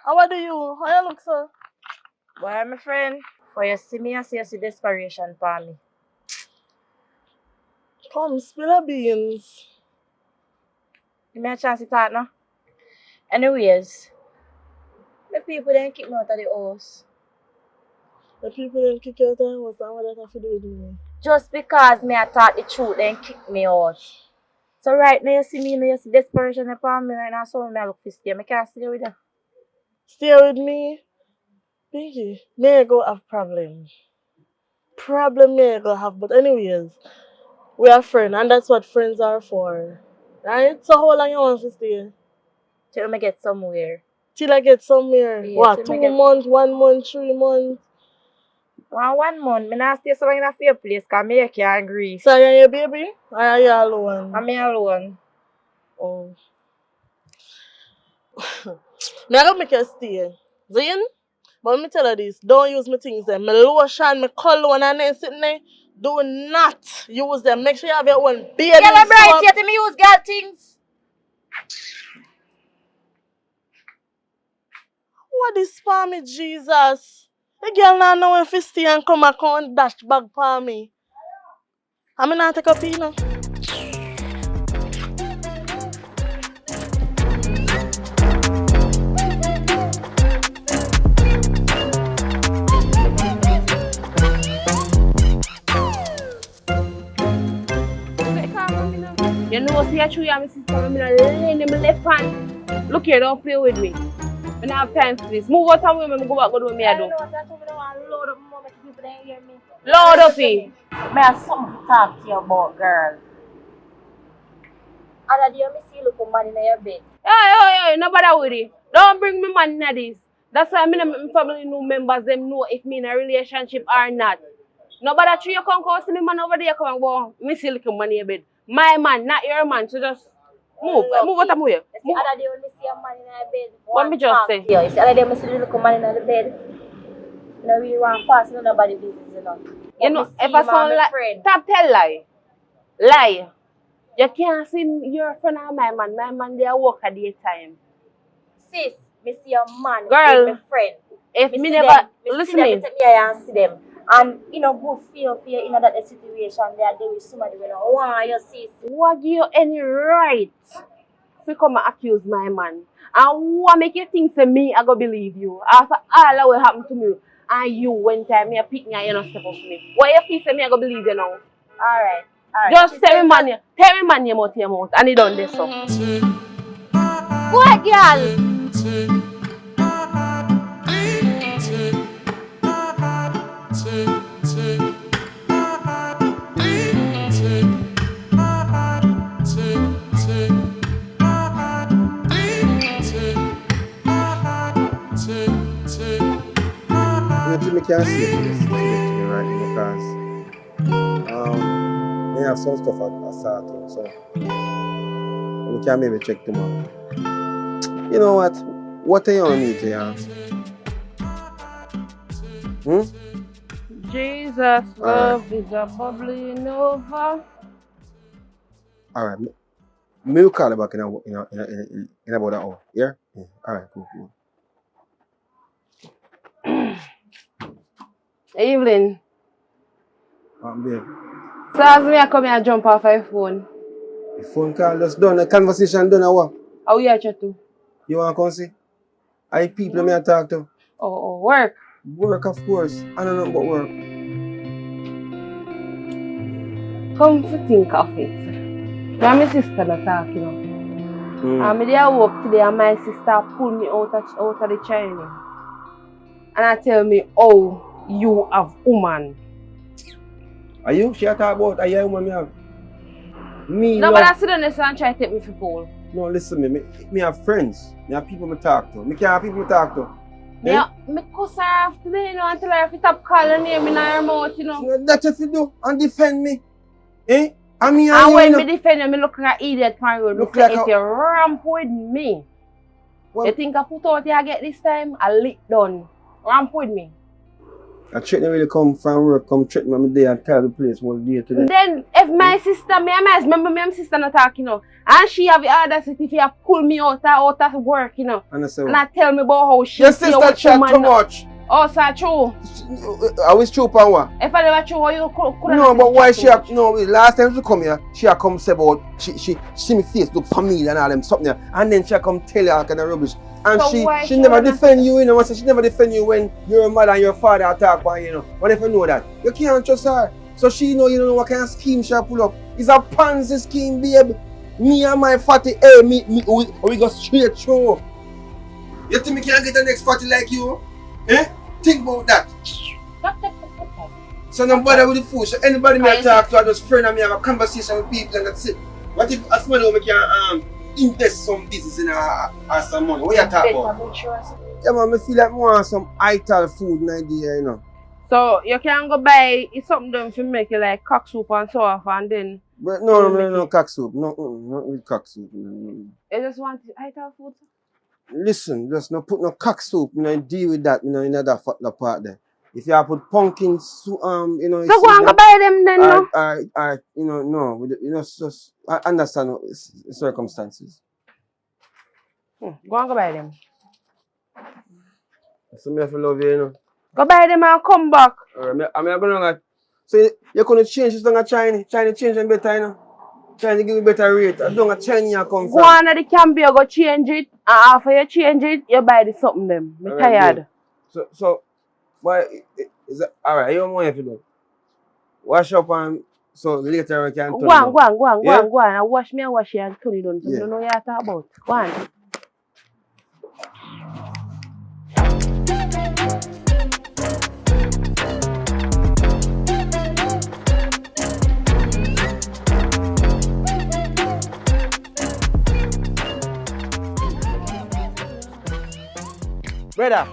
How do you? How you look, sir? Boy, my friend, for you see me, I see you see desperation for me. Come, spill the beans. Give me a chance to talk now. Anyways, the people then kick me out of the house. The people then kick you out of the house, and what that have to do with me? Just because me I talk the truth, then kick me out. So right now you see me, you see desperation upon me right now, so me I look to stay. I can't stay with you. Stay with me. Pinky, may I go have problem. Problem may I go have, but anyways, we are friends, and that's what friends are for. Right? So how long you want to stay? Till me get somewhere. Till I get somewhere. Yeah, What, till 2 me get- months, 1 month, 3 months? 1 month, me not stay so long in a fair place, because me can't agree. So are you your baby? Or are you alone? I'm me alone. Oh. Me I gonna make you stay. Zin? But let me tell you this, don't use my things there. My lotion, my cologne and then sitting there. Do not use them. Make sure you have your own baby Yellow bright soap. yet me use girl things. What is for me, Jesus? The girl now know if you stay and come back and dash bag for me. I'm not take a pee now. you know, see, I show you my sister, I'm gonna lay in my left hand. Look here, don't play with me. I don't have time for this. Move out of the way, I'm go back, go do what me I do. Load up here. Me have something to talk to you about, girl. And you me see look man in your bed. Hey, nobody with it. Don't bring me man in this. That's why I mean my family new members them know if me in a relationship or not. Nobody treat you come see me man over there come and go. Me see little money in your bed. My man, not your man. So just move. Move out of the way. The other day when me see a man in your bed. What me just say? Yeah, you see, the other day me see the little man in the bed. No really want pass no nobody business, you know. You know, if I sound like stop tell lie. Lie. You can't see your friend or my man. My man they work at the time. Sis, me see a man Girl, with my friend. If Me me see never them, listen me me. take me here and see them. And you know, good feel for you in that situation they are there with somebody when I want you sis. What give you any right to come and accuse my man? And what make you think to me I go believe you? After all that will happen to me and you when time me a pick me and you not step up for me. What you feel to me I go believe you now? Alright. Just tell me man your mouth and it done this so. What girl? me can't see for this today right now because may have some stuff I start out, so we can maybe check tomorrow. You know what? What do you want me to ask? Jesus, love is a bubbling over. Alright. Me will call you back in about an hour. Yeah? Alright, cool. Evelyn. Babe. So as me I come here and jump off my phone. The phone call just done, the conversation done or what? How you chat to? You want to come see? I people me I talk to. Oh, work. Work, of course. I don't know about work. Come to think of it. Me and my sister not talking. And me there work today and my sister pull me out of the training. And I tell me, oh, you have woman. Are you? She talk about are you woman me have? Me No, love. but I sit on this and try to take me for fool. No, listen me have friends. Me have people me talk to. Me can't have people me talk to. Yeah, me cuss her off today, you know, until her stop calling name in her mouth, you know. That's what you do and defend me. Eh? And when me defend you, me look like an idiot on the road. Look like if you ramp with me. Well, you think I put out here get this time? I lick done. Ramp with me. I threaten really come from work, come threaten me day and tell the place what day today. Then if my sister, me and my remember me and my sister not talking, you know. And she have the audacity if you pull me out of work, you know. And I tell me about how she your sister chat too much. Oh, so true. I was true for what? If I never true, you could no, but why she have, no, last time she come here, she have come say about, she see me face, look familiar and all them something there. And then she come tell you all kind of rubbish. And so she never defend you, you know. She never defend you when your mother and your father attack on you know. What if you know that? You can't trust her. So she know you don't know what kind of scheme she pull up. It's a Ponzi scheme, babe. Me and my fatty, hey, we go straight through. You think me can't get the next fatty like you? Eh? Think about that. So don't bother with the food. So anybody may talk to, I just friend and me have a conversation with people and that's it. What if as money we can invest some business in or some money? What you talk about? Yeah man, I feel like more some ital food in idea, you know. So you can go buy something done to make it like cock soup and so off and then. But no cock soup. No, not with cock soup. You just want ital food? Listen, just not put no cock soup, you know, deal with that, you know, in that part there. If you have put pumpkin soup, you know. So go and go buy them then, no? You know, no, you know, just I understand the circumstances. Go and go buy them. So me have to love you, you know. Go buy them and come back. Alright, I'm going to so you couldn't change this on a Chinese change them better, you know. Chinese give you better rate. I don't a Chinese come from. Go on to the Cambia, go change it, and after you change it, you buy the something them. I'm tired. So why is that alright, you don't want to do. Wash up and so later we can turn Go on. I wash me and wash you and turn it on. So you don't know what you're talking about. Go on. Brother,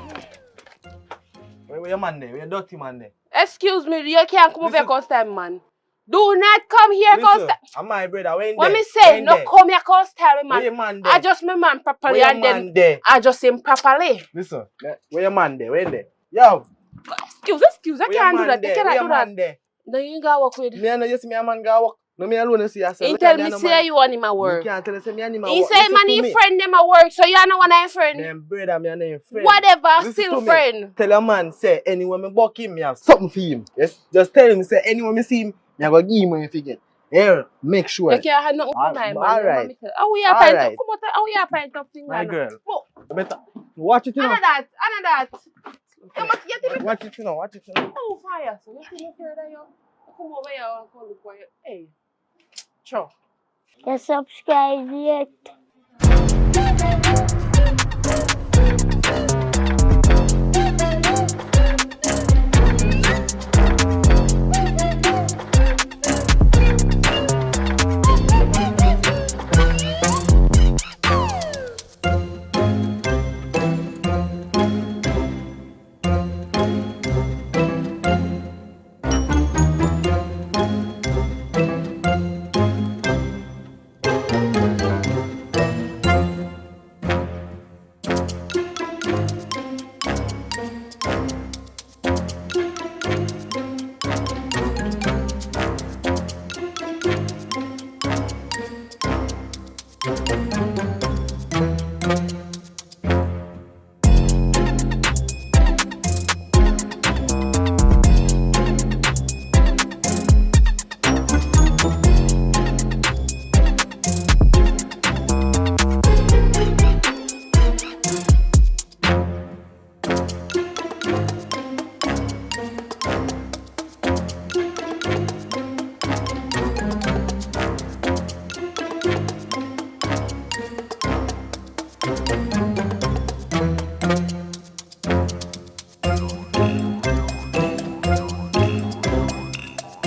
where your man there? Where your dirty man there? Excuse me, you can't come over here cause time, man. Do not come here cause time. I'm my brother, when me say, no come here cause time, man. Where your man there? I just my man properly where and then I just him properly. Listen, where your man there? Where there? Yo! Excuse, I can't do that. I cannot do that. No, you ain't gotta work with it. Me I know you see me a man go work. No, me alone you see yourself. He tell me say you want him at work. You can't tell us me and him at work. He say man he friend them at work, so you know one I friend. Them brother me and him friend. Whatever, still friend. Tell a man say anywhere me buck him, me have something for him. Yes, just tell him say anywhere me see him, me I go give him if he get. Here, make sure. You can't have nothing for my man. Alright. How we are pint up? Come on, how we are pint up thing? My girl. Better watch it you know. Another that. Watch it you know, watch it you know. Oh fire, so you see me further you. Come over here and call look for you. Hey. Sure. You subscribe yet?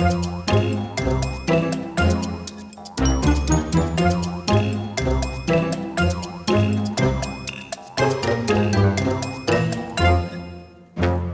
Relaxation.